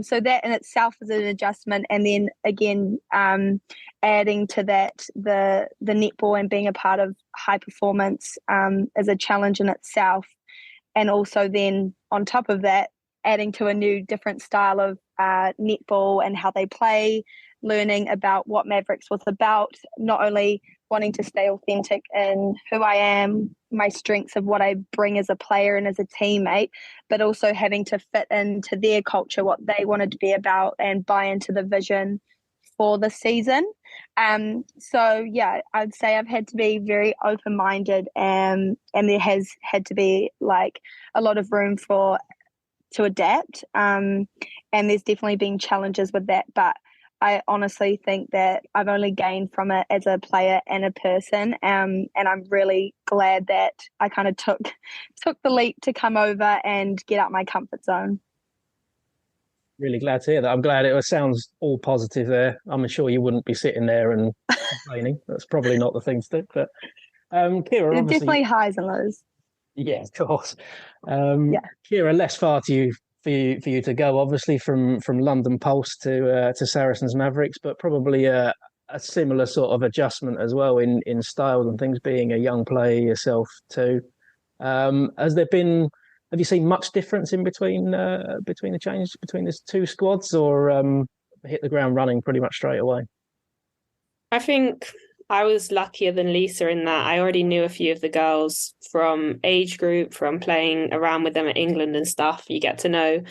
So that in itself is an adjustment. And then again, adding to that, the netball and being a part of high performance is a challenge in itself. And also then on top of that, adding to a new different style of netball and how they play, learning about what Mavericks was about, not only wanting to stay authentic in who I am, my strengths of what I bring as a player and as a teammate, but also having to fit into their culture, what they wanted to be about, and buy into the vision for the season. So yeah, I'd say I've had to be very open-minded, and there has had to be like a lot of room to adapt. And there's definitely been challenges with that, but I honestly think that I've only gained from it as a player and a person, and I'm really glad that I kind of took the leap to come over and get out my comfort zone. Really glad to hear that. I'm glad it sounds all positive there. I'm sure you wouldn't be sitting there and complaining. That's probably not the thing to do. But Kira, obviously, definitely highs and lows. Yeah, of course. Kira, less far for you to go, obviously from London Pulse to Saracens Mavericks, but probably a similar sort of adjustment as well in styles and things, being a young player yourself too. Have you seen much difference in between the change between these two squads, or hit the ground running pretty much straight away? I think I was luckier than Lisa in that I already knew a few of the girls from age group, from playing around with them at England and stuff. You get to know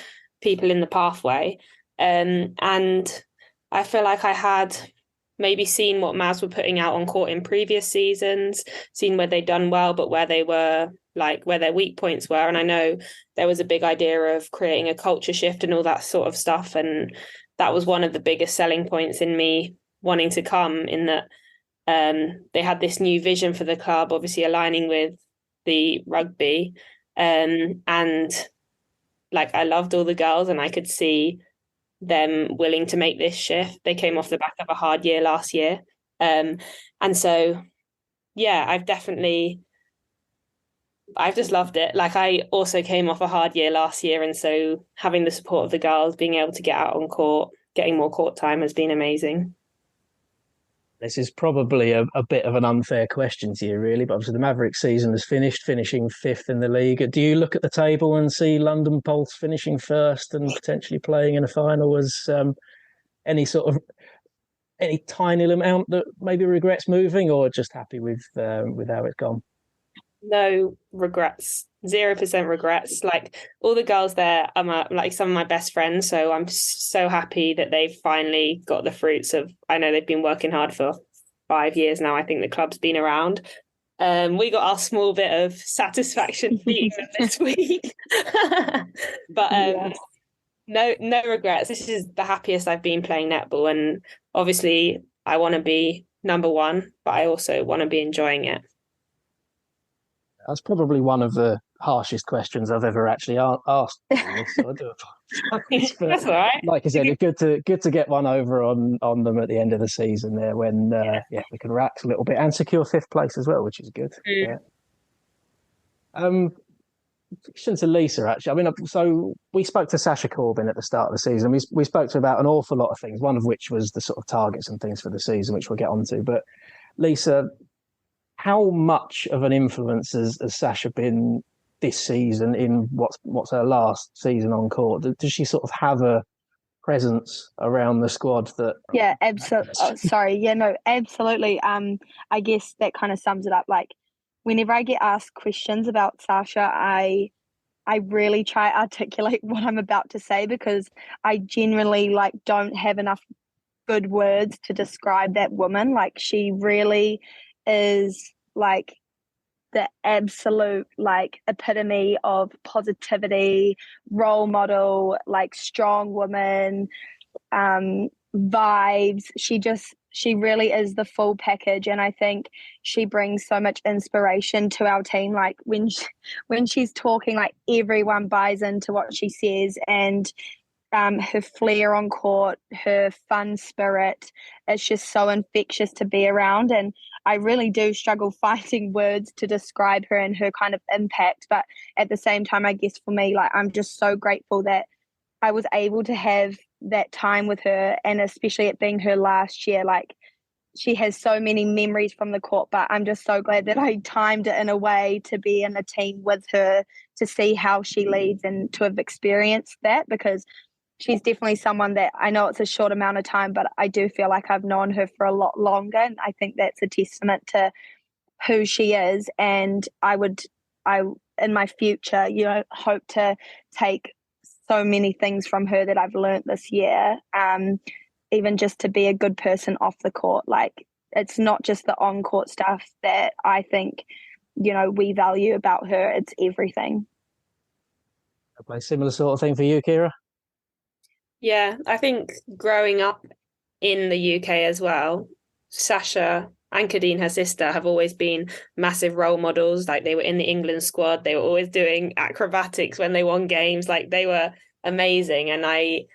people in the pathway. And I feel like I had maybe seen what Mavs were putting out on court in previous seasons, seen where they'd done well, but where they were, like where their weak points were. And I know there was a big idea of creating a culture shift and all that sort of stuff. And that was one of the biggest selling points in me wanting to come, in that they had this new vision for the club, obviously aligning with the rugby. And like, I loved all the girls and I could see them willing to make this shift. They came off the back of a hard year last year. And so, yeah, I've just loved it. Like, I also came off a hard year last year. And so having the support of the girls, being able to get out on court, getting more court time has been amazing. This is probably a bit of an unfair question to you, really, but obviously the Mavericks season has finished, finishing fifth in the league. Do you look at the table and see London Pulse finishing first and potentially playing in a final as any tiny amount that maybe regrets moving, or just happy with how it's gone? No regrets, 0% regrets. Like, all the girls there are like some of my best friends, so I'm so happy that they've finally got the fruits of, I know they've been working hard for 5 years now. I think the club's been around. We got our small bit of satisfaction beating them this week. But no regrets. This is the happiest I've been playing netball, and obviously I want to be number one, but I also want to be enjoying it. That's probably one of the harshest questions I've ever actually asked. So I do apologize. That's all right. Like I said, it's good to get one over on them at the end of the season there when we can relax a little bit and secure fifth place as well, which is good. Yeah. Question to Lisa, actually. I mean, so we spoke to Sasha Corbin at the start of the season. We spoke to her about an awful lot of things, one of which was the sort of targets and things for the season, which we'll get onto. But Lisa, how much of an influence has Sasha been this season in what's her last season on court? Does she sort of have a presence around the squad that? Yeah, absolutely. Absolutely. I guess that kind of sums it up. Like, whenever I get asked questions about Sasha, I really try to articulate what I'm about to say, because I genuinely don't have enough good words to describe that woman. Like, she really is the absolute epitome of positivity, role model, strong woman, vibes. She really is the full package, and I think she brings so much inspiration to our team. Like, when she's talking, everyone buys into what she says, and her flair on court, her fun spirit, it's just so infectious to be around. And I really do struggle finding words to describe her and her kind of impact. But at the same time, I guess for me, I'm just so grateful that I was able to have that time with her, and especially it being her last year. She has so many memories from the court, but I'm just so glad that I timed it in a way to be in a team with her, to see how she leads and to have experienced that, because she's definitely someone that I know it's a short amount of time, but I do feel like I've known her for a lot longer. And I think that's a testament to who she is. And I in my future, hope to take so many things from her that I've learned this year, even just to be a good person off the court. It's not just the on-court stuff that I think, we value about her. It's everything. A similar sort of thing for you, Kira? Yeah, I think growing up in the UK as well, Sasha and Kadeen, her sister, have always been massive role models. They were in the England squad. They were always doing acrobatics when they won games. They were amazing. And I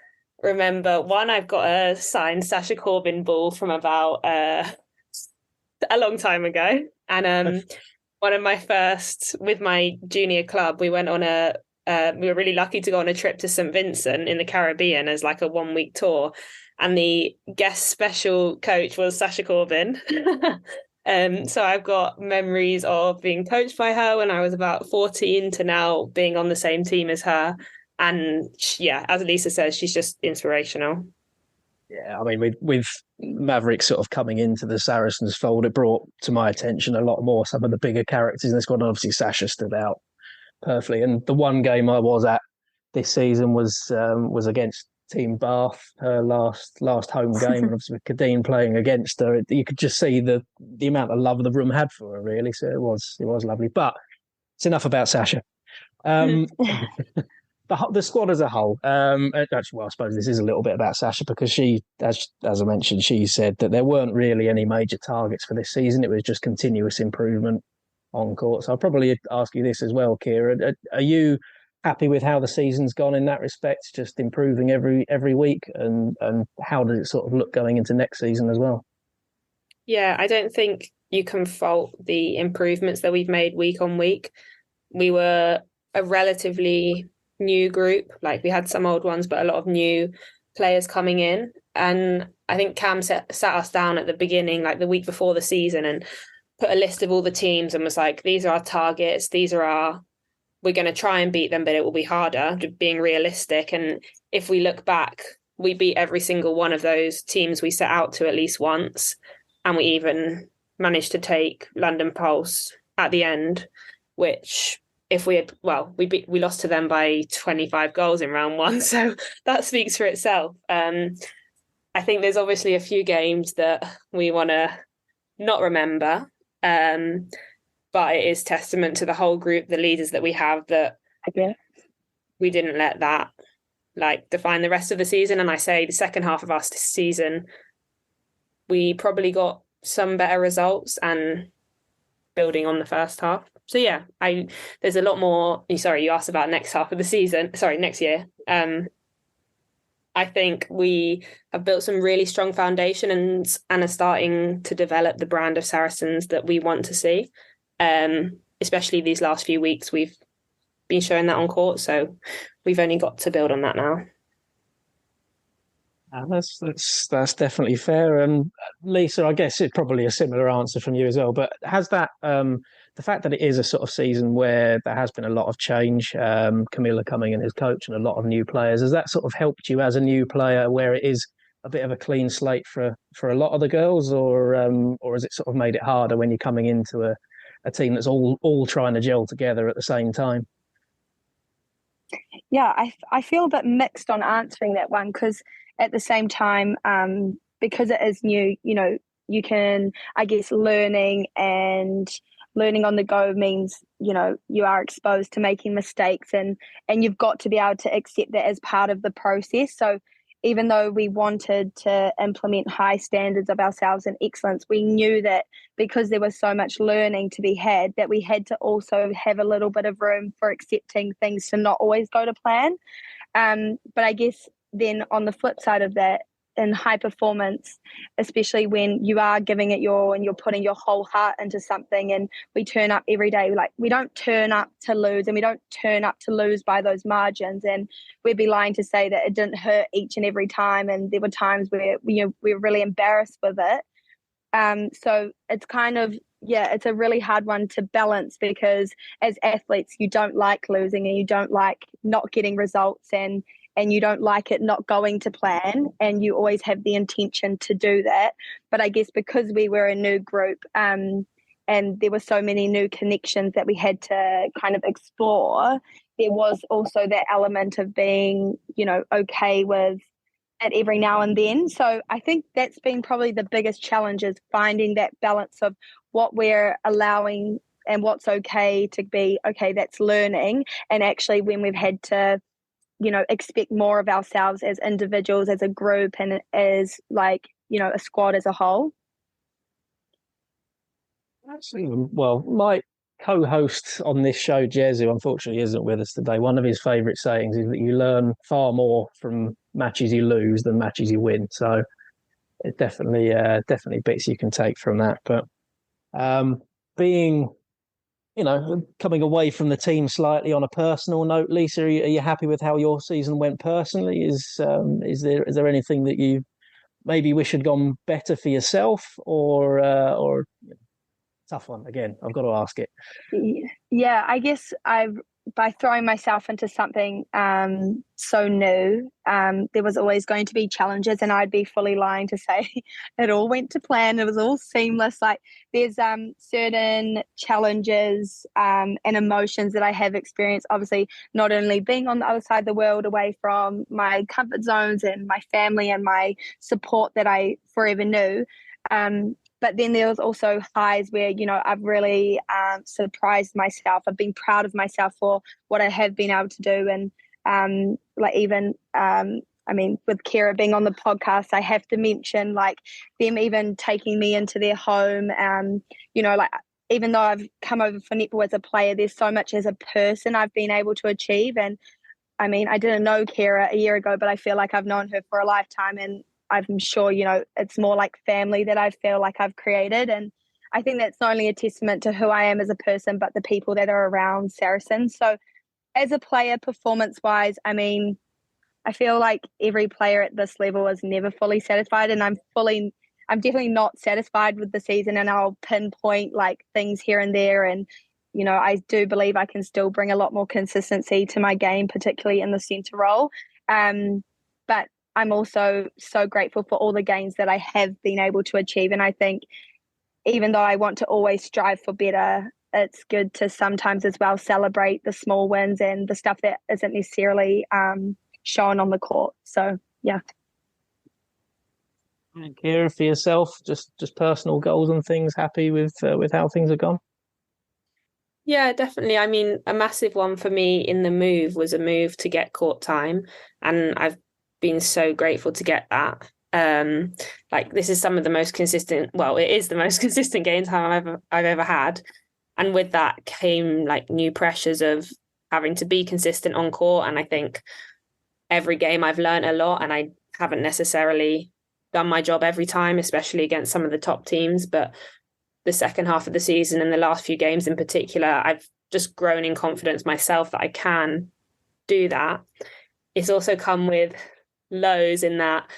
remember I've got a signed Sasha Corbin ball from about a long time ago. And one of my first, with my junior club, we went on we were really lucky to go on a trip to St. Vincent in the Caribbean as a 1-week tour. And the guest special coach was Sasha Corbin. So I've got memories of being coached by her when I was about 14 to now being on the same team as her. And yeah, as Lisa says, she's just inspirational. Yeah, I mean, with Mavericks sort of coming into the Saracens fold, it brought to my attention a lot more some of the bigger characters in this squad. Obviously, Sasha stood out perfectly. And the one game I was at this season was against Team Bath, her last home game, and obviously with Kadeen playing against her, you could just see the amount of love the room had for her, really. So it was lovely. But it's enough about Sasha. The squad as a whole. Actually, well, I suppose this is a little bit about Sasha, because she, as I mentioned, she said that there weren't really any major targets for this season. It was just continuous improvement on court. So I'll probably ask you this as well, Kira. Are you happy with how the season's gone in that respect, just improving every week, and how does it sort of look going into next season as well? Yeah, I don't think you can fault the improvements that we've made week on week. We were a relatively new group, we had some old ones, but a lot of new players coming in. And I think Cam sat us down at the beginning, like the week before the season, and put a list of all the teams and was like, these are our targets, we're going to try and beat them, but it will be harder, being realistic. And if we look back, we beat every single one of those teams we set out to at least once. And we even managed to take London Pulse at the end, which if we had, we lost to them by 25 goals in round one. So that speaks for itself. I think there's obviously a few games that we want to not remember. But it is testament to the whole group, the leaders that we have, that we didn't let that define the rest of the season. And I say the second half of our season, we probably got some better results and building on the first half. So yeah, there's a lot more. Sorry, you asked about next half of the season. Sorry, next year. I think we have built some really strong foundation and are starting to develop the brand of Saracens that we want to see. Especially these last few weeks, we've been showing that on court, so we've only got to build on that now. That's definitely fair. And Lisa, I guess it's probably a similar answer from you as well. But has that the fact that it is a sort of season where there has been a lot of change, Camilla coming in as coach and a lot of new players, has that sort of helped you as a new player, where it is a bit of a clean slate for a lot of the girls, or has it sort of made it harder when you're coming into a team that's all trying to gel together at the same time? Yeah, I feel a bit mixed on answering that one, because at the same time, because it is new, you can, I guess, learning on the go means, you are exposed to making mistakes, and you've got to be able to accept that as part of the process. So even though we wanted to implement high standards of ourselves and excellence, we knew that because there was so much learning to be had, that we had to also have a little bit of room for accepting things to not always go to plan. But I guess then on the flip side of that, in high performance, especially when you are giving it your and you're putting your whole heart into something, and we turn up every day, we don't turn up to lose, and we don't turn up to lose by those margins, and we'd be lying to say that it didn't hurt each and every time, and there were times where we were really embarrassed with it. So it's kind of, it's a really hard one to balance, because as athletes you don't like losing, and you don't like not getting results, and you don't like it not going to plan, and you always have the intention to do that. But I guess because we were a new group, and there were so many new connections that we had to kind of explore, there was also that element of being, okay with it every now and then. So I think that's been probably the biggest challenge, is finding that balance of what we're allowing and what's okay to be, okay, that's learning, and actually when we've had to expect more of ourselves as individuals, as a group, and as a squad as a whole. Actually, well, my co-host on this show, Jez, who unfortunately isn't with us today, one of his favourite sayings is that you learn far more from matches you lose than matches you win. So it definitely bits you can take from that. But being coming away from the team slightly on a personal note, Lisa, are you happy with how your season went personally? Is there anything that you maybe wish had gone better for yourself, or tough one again? I've got to ask it. Yeah, I guess by throwing myself into something so new, there was always going to be challenges, and I'd be fully lying to say it all went to plan. It was all seamless. There's certain challenges and emotions that I have experienced, obviously not only being on the other side of the world, away from my comfort zones and my family and my support that I forever knew, but then there was also highs where, I've really surprised myself. I've been proud of myself for what I have been able to do. And with Kira being on the podcast, I have to mention them even taking me into their home. Even though I've come over for netball as a player, there's so much as a person I've been able to achieve. And I didn't know Kira a year ago, but I feel like I've known her for a lifetime, and I'm sure, it's more like family that I feel like I've created. And I think that's not only a testament to who I am as a person, but the people that are around Saracens. So as a player, performance-wise, I feel like every player at this level is never fully satisfied, and I'm definitely not satisfied with the season, and I'll pinpoint like things here and there. And, you know, I do believe I can still bring a lot more consistency to my game, particularly in the centre role. But I'm also so grateful for all the gains that I have been able to achieve. And I think even though I want to always strive for better, it's good to sometimes as well celebrate the small wins and the stuff that isn't necessarily shown on the court. So, yeah. And Kira, for yourself, just personal goals and things, happy with how things have gone? Yeah, definitely. I mean, a massive one for me in the move was a move to get court time, and I've been so grateful to get that. Like, this is some of the most consistent, well, it is the most consistent game time I've ever had. And with that came like new pressures of having to be consistent on court. And I think every game I've learned a lot, and I haven't necessarily done my job every time, especially against some of the top teams. But the second half of the season and the last few games in particular, I've just grown in confidence myself that I can do that. It's also come with lows in that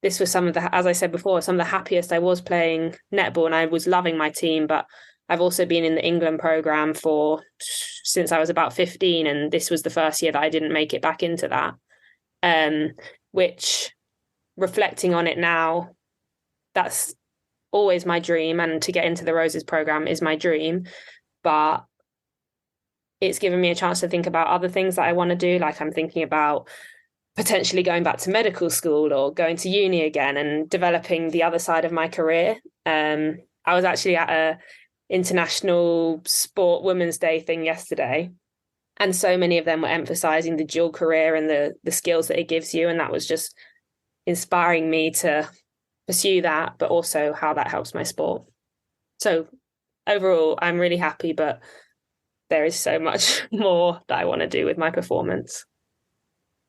this was some of the, as I said before, some of the happiest I was playing netball, and I was loving my team. But I've also been in the England program since I was about 15, and this was the first year that I didn't make it back into that. Which, reflecting on it now, that's always my dream, and to get into the Roses program is my dream. But it's given me a chance to think about other things that I want to do. Like, I'm thinking about potentially going back to medical school or going to uni again and developing the other side of my career. I was actually at a International Sport Women's Day thing yesterday, and so many of them were emphasizing the dual career and the skills that it gives you, and that was just inspiring me to pursue that, but also how that helps my sport. So overall, I'm really happy, but there is so much more that I want to do with my performance.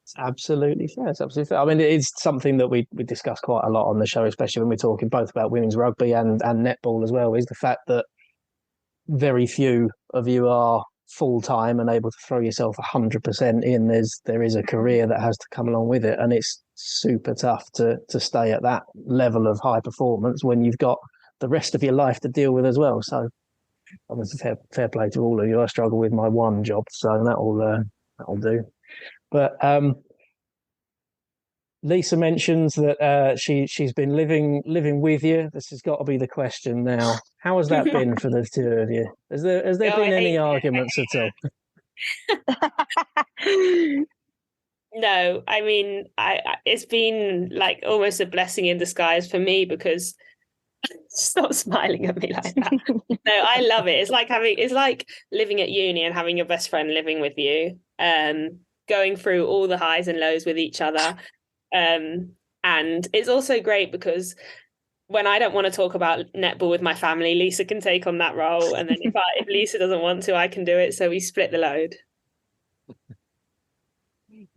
It's absolutely fair. It's absolutely fair. I mean, it's something that we discuss quite a lot on the show, especially when we're talking both about women's rugby and netball as well, is the fact that very few of you are full-time and able to throw yourself 100% in. There is a career that has to come along with it, and it's super tough to stay at that level of high performance when you've got the rest of your life to deal with as well. So obviously fair play to all of you. I struggle with my one job, so that'll do. But Lisa mentions that she's been living with you. This has got to be the question now. How has that been for the two of you? Has there been any arguments at all? No, I mean, it's been like almost a blessing in disguise for me, because stop smiling at me like that. No, I love it. It's like living at uni and having your best friend living with you, going through all the highs and lows with each other. And it's also great because when I don't want to talk about netball with my family, Lisa can take on that role. And then if Lisa doesn't want to, I can do it. So we split the load.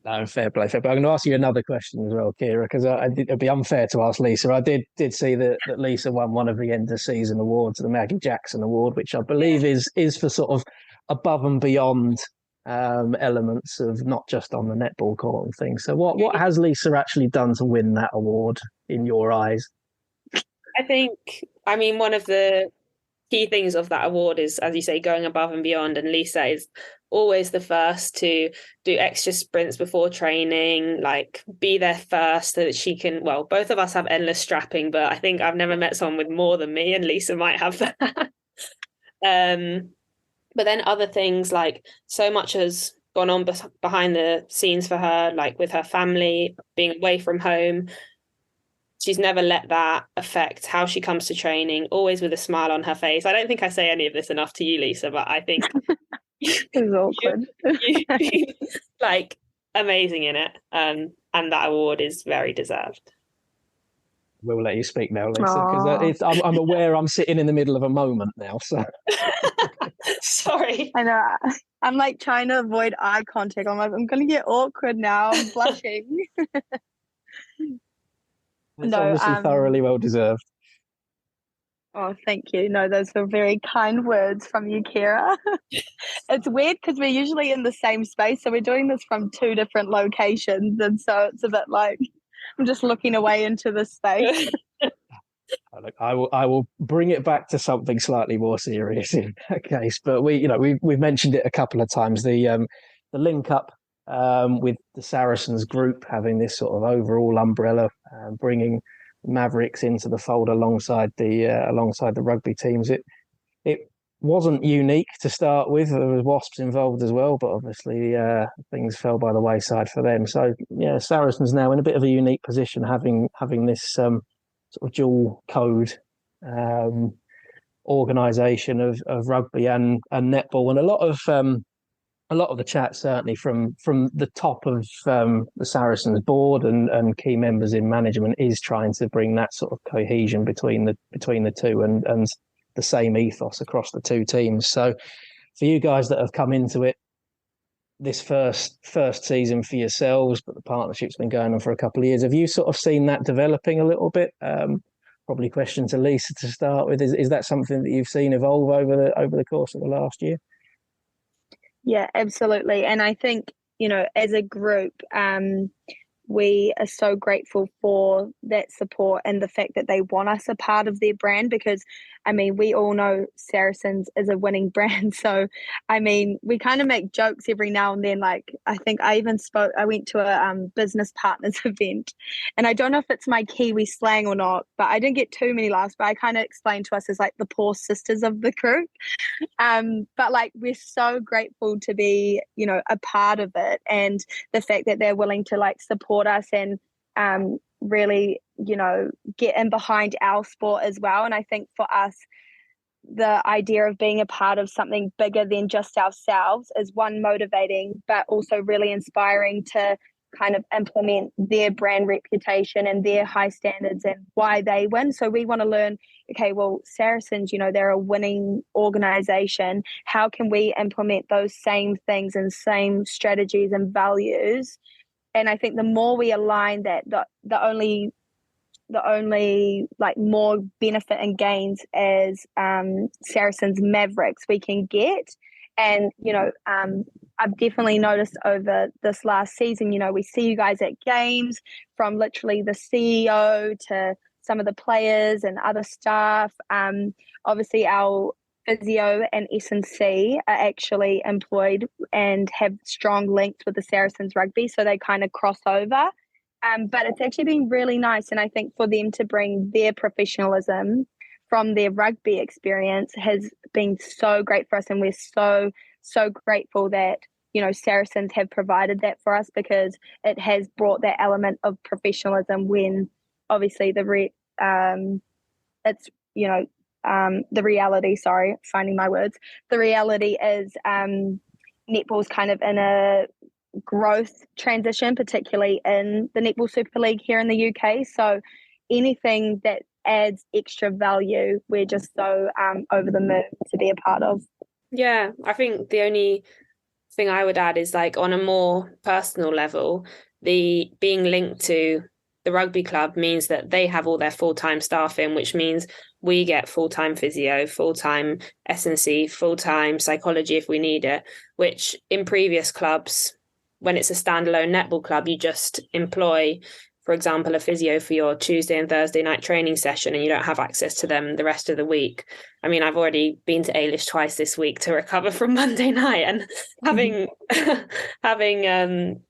No, fair play. But I'm going to ask you another question as well, Kira, because it'd be unfair to ask Lisa. I did see that Lisa won one of the end of season awards, the Maggie Jackson Award, which I believe is for sort of above and beyond elements of not just on the netball court and things. So what has Lisa actually done to win that award in your eyes? I think, I mean, one of the key things of that award is, as you say, going above and beyond. And Lisa is always the first to do extra sprints before training, like be there first so that she can, well, both of us have endless strapping, but I think I've never met someone with more than me, and Lisa might have that. But then other things, like so much has gone on behind the scenes for her, like with her family, being away from home. She's never let that affect how she comes to training, always with a smile on her face. I don't think I say any of this enough to you, Lisa, but I think it's awkward. you've been like amazing in it. And that award is very deserved. We'll let you speak now, Lisa, because I'm aware I'm sitting in the middle of a moment now. So sorry. I know. I'm like trying to avoid eye contact. I'm like, I'm going to get awkward now. I'm blushing. It's obviously thoroughly well deserved. Oh, thank you. No, those are very kind words from you, Kira. It's weird because we're usually in the same space, so we're doing this from two different locations, and so it's a bit like I'm just looking away into the space. Look, I will bring it back to something slightly more serious in that case. But we've mentioned it a couple of times. The link up with the Saracens group having this sort of overall umbrella, bringing Mavericks into the fold alongside the rugby teams. It wasn't unique to start with. There was Wasps involved as well, but obviously things fell by the wayside for them. So yeah, Saracens now in a bit of a unique position, having this sort of dual code organisation of rugby and netball, and a lot of the chat certainly from the top of the Saracens board and key members in management is trying to bring that sort of cohesion between the two and the same ethos across the two teams. So for you guys that have come into it this first season for yourselves, but the partnership's been going on for a couple of years, have you sort of seen that developing a little bit? Probably question to Lisa to start with. Is that something that you've seen evolve over the course of the last year? Yeah, absolutely. And I think, as a group, we are so grateful for that support and the fact that they want us a part of their brand, because we all know Saracens is a winning brand. So we kind of make jokes every now and then. Like, I think I went to a business partners event, and I don't know if it's my Kiwi slang or not, but I didn't get too many laughs, but I kind of explained to us as like the poor sisters of the group. But like, we're so grateful to be, a part of it, and the fact that they're willing to like support us and really, get in behind our sport as well. And I think for us, the idea of being a part of something bigger than just ourselves is one, motivating, but also really inspiring to kind of implement their brand reputation and their high standards and why they win. So we want to learn, okay, well, Saracens, they're a winning organization. How can we implement those same things and same strategies and values? And I think the more we align that, the only like more benefit and gains as Saracens Mavericks we can get. And, I've definitely noticed over this last season, we see you guys at games, from literally the CEO to some of the players and other staff. Obviously, our physio and S&C are actually employed and have strong links with the Saracens rugby, so they kind of cross over. But it's actually been really nice, and I think for them to bring their professionalism from their rugby experience has been so great for us, and we're so grateful that Saracens have provided that for us, because it has brought that element of professionalism when obviously the reality, sorry, finding my words, the reality is netball's kind of in a growth transition, particularly in the Netball Super League here in the UK. So anything that adds extra value, we're just so over the moon to be a part of. Yeah, I think the only thing I would add is, like, on a more personal level, the being linked to the rugby club means that they have all their full-time staff in, which means we get full-time physio, full-time S&C, full-time psychology if we need it, which in previous clubs, when it's a standalone netball club, you just employ, for example, a physio for your Tuesday and Thursday night training session, and you don't have access to them the rest of the week. I've already been to Ailish twice this week to recover from Monday night, and having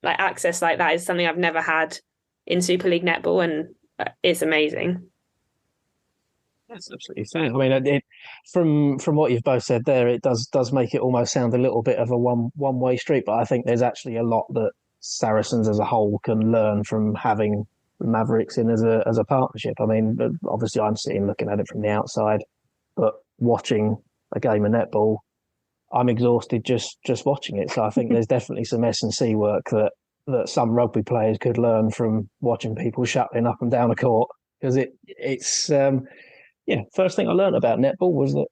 like access like that is something I've never had in Super League netball, and it's amazing. That's absolutely fair. From what you've both said there, it does make it almost sound a little bit of a one-way street, but I think there's actually a lot that Saracens as a whole can learn from having the Mavericks in as a partnership. Obviously I'm sitting looking at it from the outside, but watching a game of netball, I'm exhausted just watching it. So I think there's definitely some S&C work that some rugby players could learn from watching people shuttling up and down a court, because it's first thing I learned about netball was that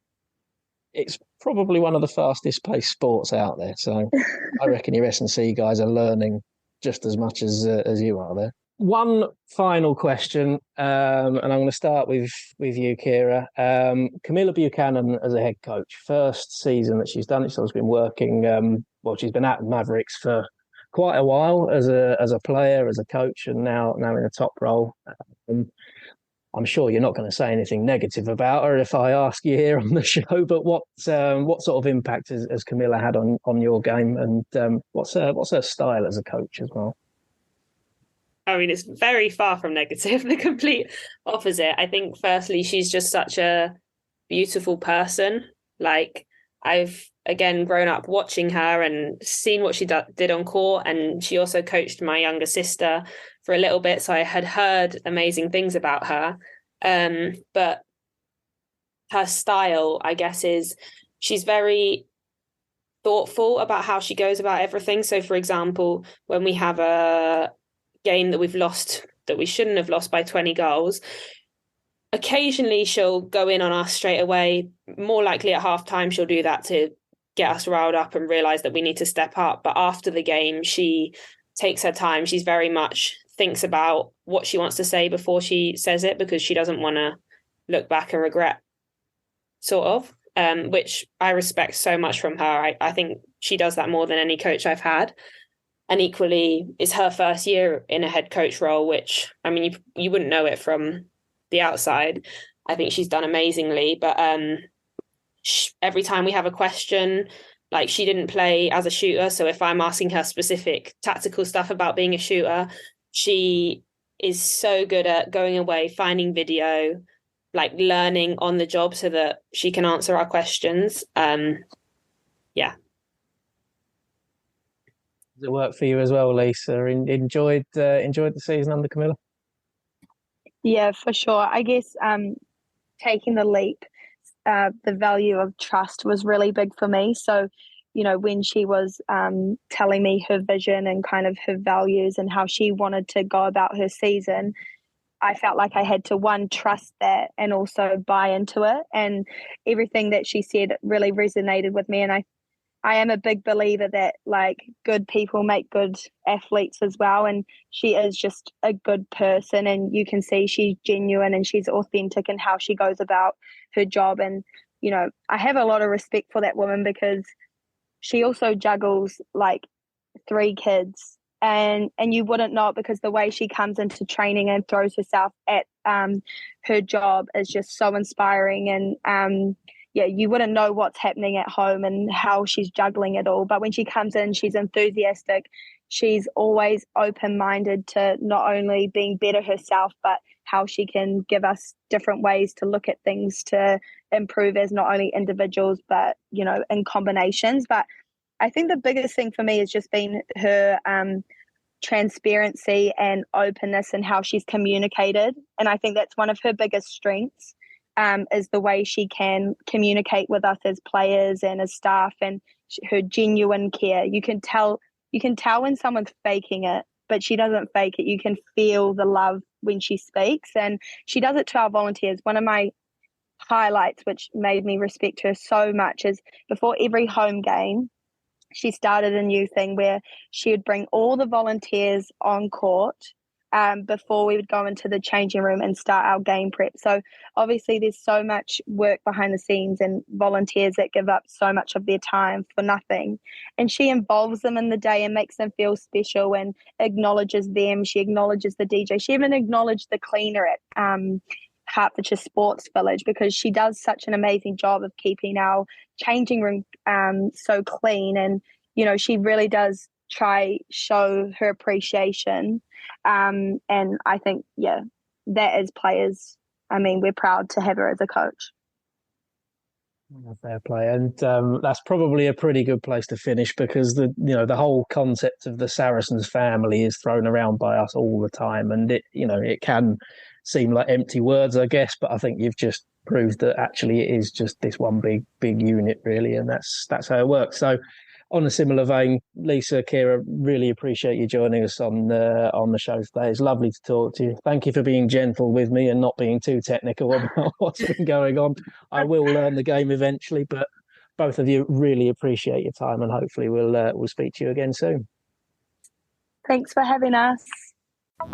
it's probably one of the fastest paced sports out there. So I reckon your S&C guys are learning just as much as you are there. One final question, and I'm going to start with you, Kira. Camilla Buchanan as a head coach, first season that she's done it. She's been working. She's been at Mavericks for quite a while as a player, as a coach, and now in a top role. I'm sure you're not going to say anything negative about her if I ask you here on the show. But what sort of impact has Camilla had on your game, and what's her style as a coach as well? I mean, it's very far from negative, the complete opposite. I think, firstly, she's just such a beautiful person. Like, I've, again, grown up watching her and seen what she did on court. And she also coached my younger sister for a little bit. So I had heard amazing things about her. But her style, I guess, is she's very thoughtful about how she goes about everything. So, for example, when we have a game that we've lost that we shouldn't have lost by 20 goals, occasionally she'll go in on us straight away. More likely at halftime she'll do that to get us riled up and realize that we need to step up. But after the game, she takes her time. She's very much thinks about what she wants to say before she says it, because she doesn't want to look back and regret, sort of, which I respect so much from her. I think she does that more than any coach I've had. And equally, it's her first year in a head coach role, which, I mean, you wouldn't know it from the outside. I think she's done amazingly. But every time we have a question, like, she didn't play as a shooter. So if I'm asking her specific tactical stuff about being a shooter, she is so good at going away, finding video, like learning on the job so that she can answer our questions. Yeah. Does it work for you as well, Lisa? Enjoyed the season under Camilla? Yeah, for sure. I guess taking the leap, the value of trust was really big for me. So, when she was telling me her vision and kind of her values and how she wanted to go about her season, I felt like I had to, one, trust that and also buy into it. And everything that she said really resonated with me. And I am a big believer that, like, good people make good athletes as well. And she is just a good person, and you can see she's genuine and she's authentic in how she goes about her job. And, I have a lot of respect for that woman, because she also juggles like 3 kids, and you wouldn't know it, because the way she comes into training and throws herself at her job is just so inspiring. And you wouldn't know what's happening at home and how she's juggling it all. But when she comes in, she's enthusiastic. She's always open-minded to not only being better herself, but how she can give us different ways to look at things to improve as not only individuals, but, in combinations. But I think the biggest thing for me has just been her transparency and openness and how she's communicated. And I think that's one of her biggest strengths. Is the way she can communicate with us as players and as staff, and her genuine care. You can tell when someone's faking it, but she doesn't fake it. You can feel the love when she speaks, and she does it to our volunteers. One of my highlights, which made me respect her so much, is before every home game, she started a new thing where she would bring all the volunteers on court before we would go into the changing room and start our game prep. So obviously there's so much work behind the scenes and volunteers that give up so much of their time for nothing. And she involves them in the day and makes them feel special and acknowledges them. She acknowledges the DJ. She even acknowledged the cleaner at Hertfordshire Sports Village, because she does such an amazing job of keeping our changing room so clean. And, she really does try show her appreciation. And I think, that as players, I mean, we're proud to have her as a coach. Fair play. And that's probably a pretty good place to finish, because the whole concept of the Saracens family is thrown around by us all the time, and it can seem like empty words, I guess, but I think you've just proved that actually it is just this one big unit, really, and that's how it works. So, on a similar vein, Lisa, Kira, really appreciate you joining us on the show today. It's lovely to talk to you. Thank you for being gentle with me and not being too technical about what's been going on. I will learn the game eventually, but both of you, really appreciate your time, and hopefully we'll speak to you again soon. Thanks for having us. Hi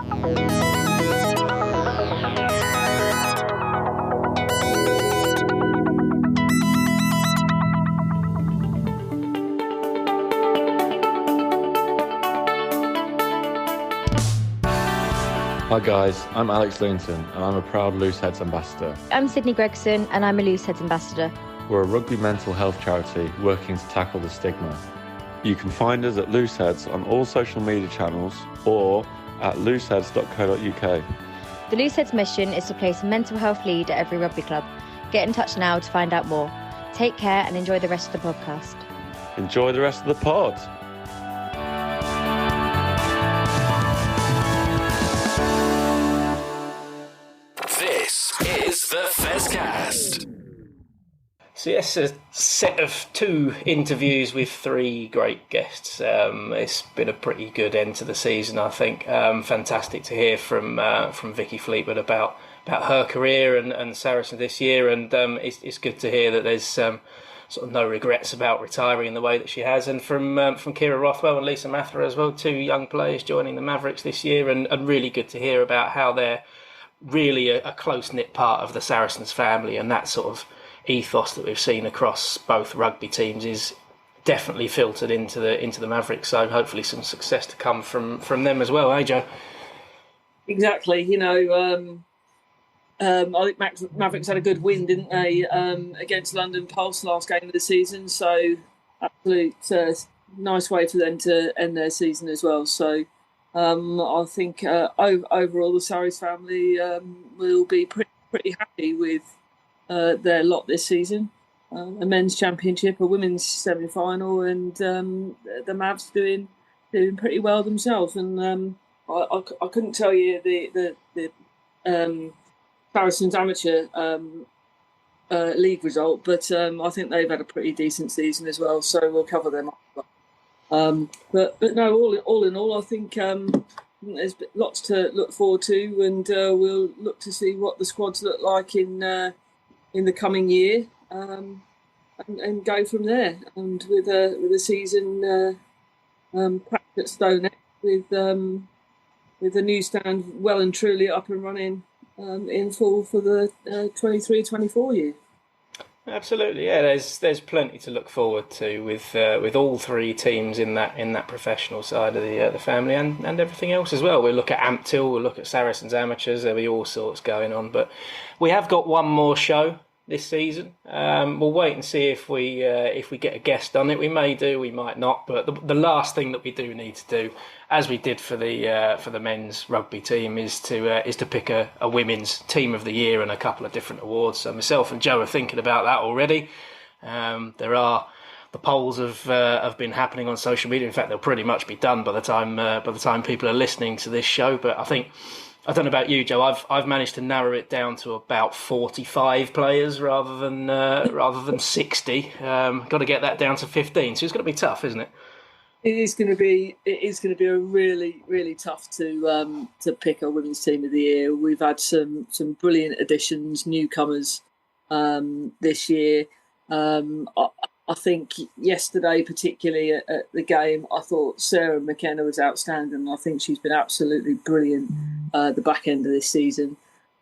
guys, I'm Alex Linton and I'm a proud Looseheads ambassador. I'm Sydney Gregson and I'm a Looseheads ambassador. We're a rugby mental health charity working to tackle the stigma. You can find us at Looseheads on all social media channels or at looseheads.co.uk. The Looseheads mission is to place a mental health lead at every rugby club. Get in touch now to find out more. Take care and enjoy the rest of the podcast. Enjoy the rest of the pod. This is the Fezcast. So yes, a set of 2 interviews with 3 great guests. It's been a pretty good end to the season, I think. Fantastic to hear from Vicky Fleetwood about her career and Saracens this year, and it's good to hear that there's sort of no regrets about retiring in the way that she has. And from Kira Rothwell and Lisa Mathra as well, 2 young players joining the Mavericks this year, and really good to hear about how they're really a close-knit part of the Saracens family, and that sort of ethos that we've seen across both rugby teams is definitely filtered into the Mavericks. So hopefully some success to come from them as well, eh, Joe? Exactly. I think Mavericks had a good win, didn't they, against London Pulse last game of the season. So absolute nice way for them to end their season as well. So I think overall the Sarries family will be pretty happy with their lot this season. A men's championship, a women's semi-final, and the Mavs doing pretty well themselves. And I couldn't tell you the Saracens amateur league result, but I think they've had a pretty decent season as well. So we'll cover them up. But no, all in all, I think there's lots to look forward to, and we'll look to see what the squads look like in the coming year, and go from there. And with a season packed at Stonex, with the new stand well and truly up and running in full for the 23-24 year. Absolutely, yeah. There's plenty to look forward to with all 3 teams in that professional side of the family, and everything else as well. We'll look at Amptill, we'll look at Saracens amateurs. There'll be all sorts going on, but we have got one more show this season. We'll wait and see if we get a guest on it. We may do, we might not. But the last thing that we do need to do, as we did for the men's rugby team, is to pick a women's team of the year and a couple of different awards. So myself and Joe are thinking about that already. The polls have been happening on social media. In fact, they'll pretty much be done by the time people are listening to this show. But I don't know about you, Joe. I've managed to narrow it down to about 45 players rather than 60. Got to get that down to 15. So it's going to be tough, isn't it? It is going to be a really, really tough to pick a women's team of the year. We've had some brilliant additions, newcomers this year. I think yesterday, particularly at the game, I thought Sarah McKenna was outstanding. I think she's been absolutely brilliant the back end of this season.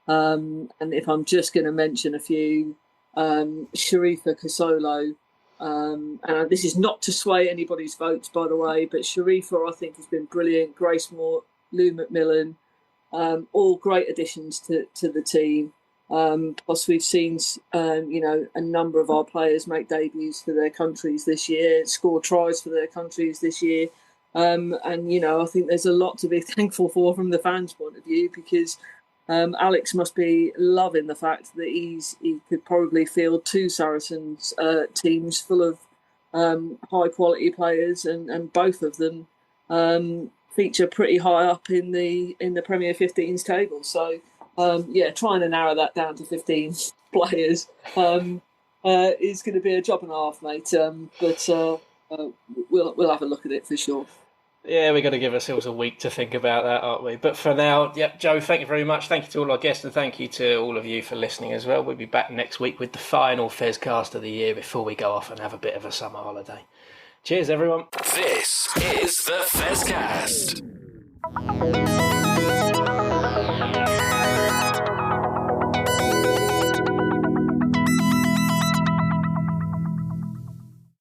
And if I'm just going to mention a few, Sharifa Kasolo, and this is not to sway anybody's votes, by the way, but Sharifa, I think, has been brilliant. Grace Moore, Lou McMillan, all great additions to the team. Plus, we've seen, a number of our players make debuts for their countries this year, score tries for their countries this year. And, I think there's a lot to be thankful for from the fans' point of view, because Alex must be loving the fact that he could probably field 2 Saracens teams full of high-quality players, and both of them feature pretty high up in the Premier 15s table. So, trying to narrow that down to 15 players is going to be a job and a half, mate. But we'll have a look at it for sure. Yeah, we've got to give ourselves a week to think about that, aren't we? But for now, Joe, thank you very much. Thank you to all our guests, and thank you to all of you for listening as well. We'll be back next week with the final Fezcast of the year before we go off and have a bit of a summer holiday. Cheers, everyone. This is the Fezcast.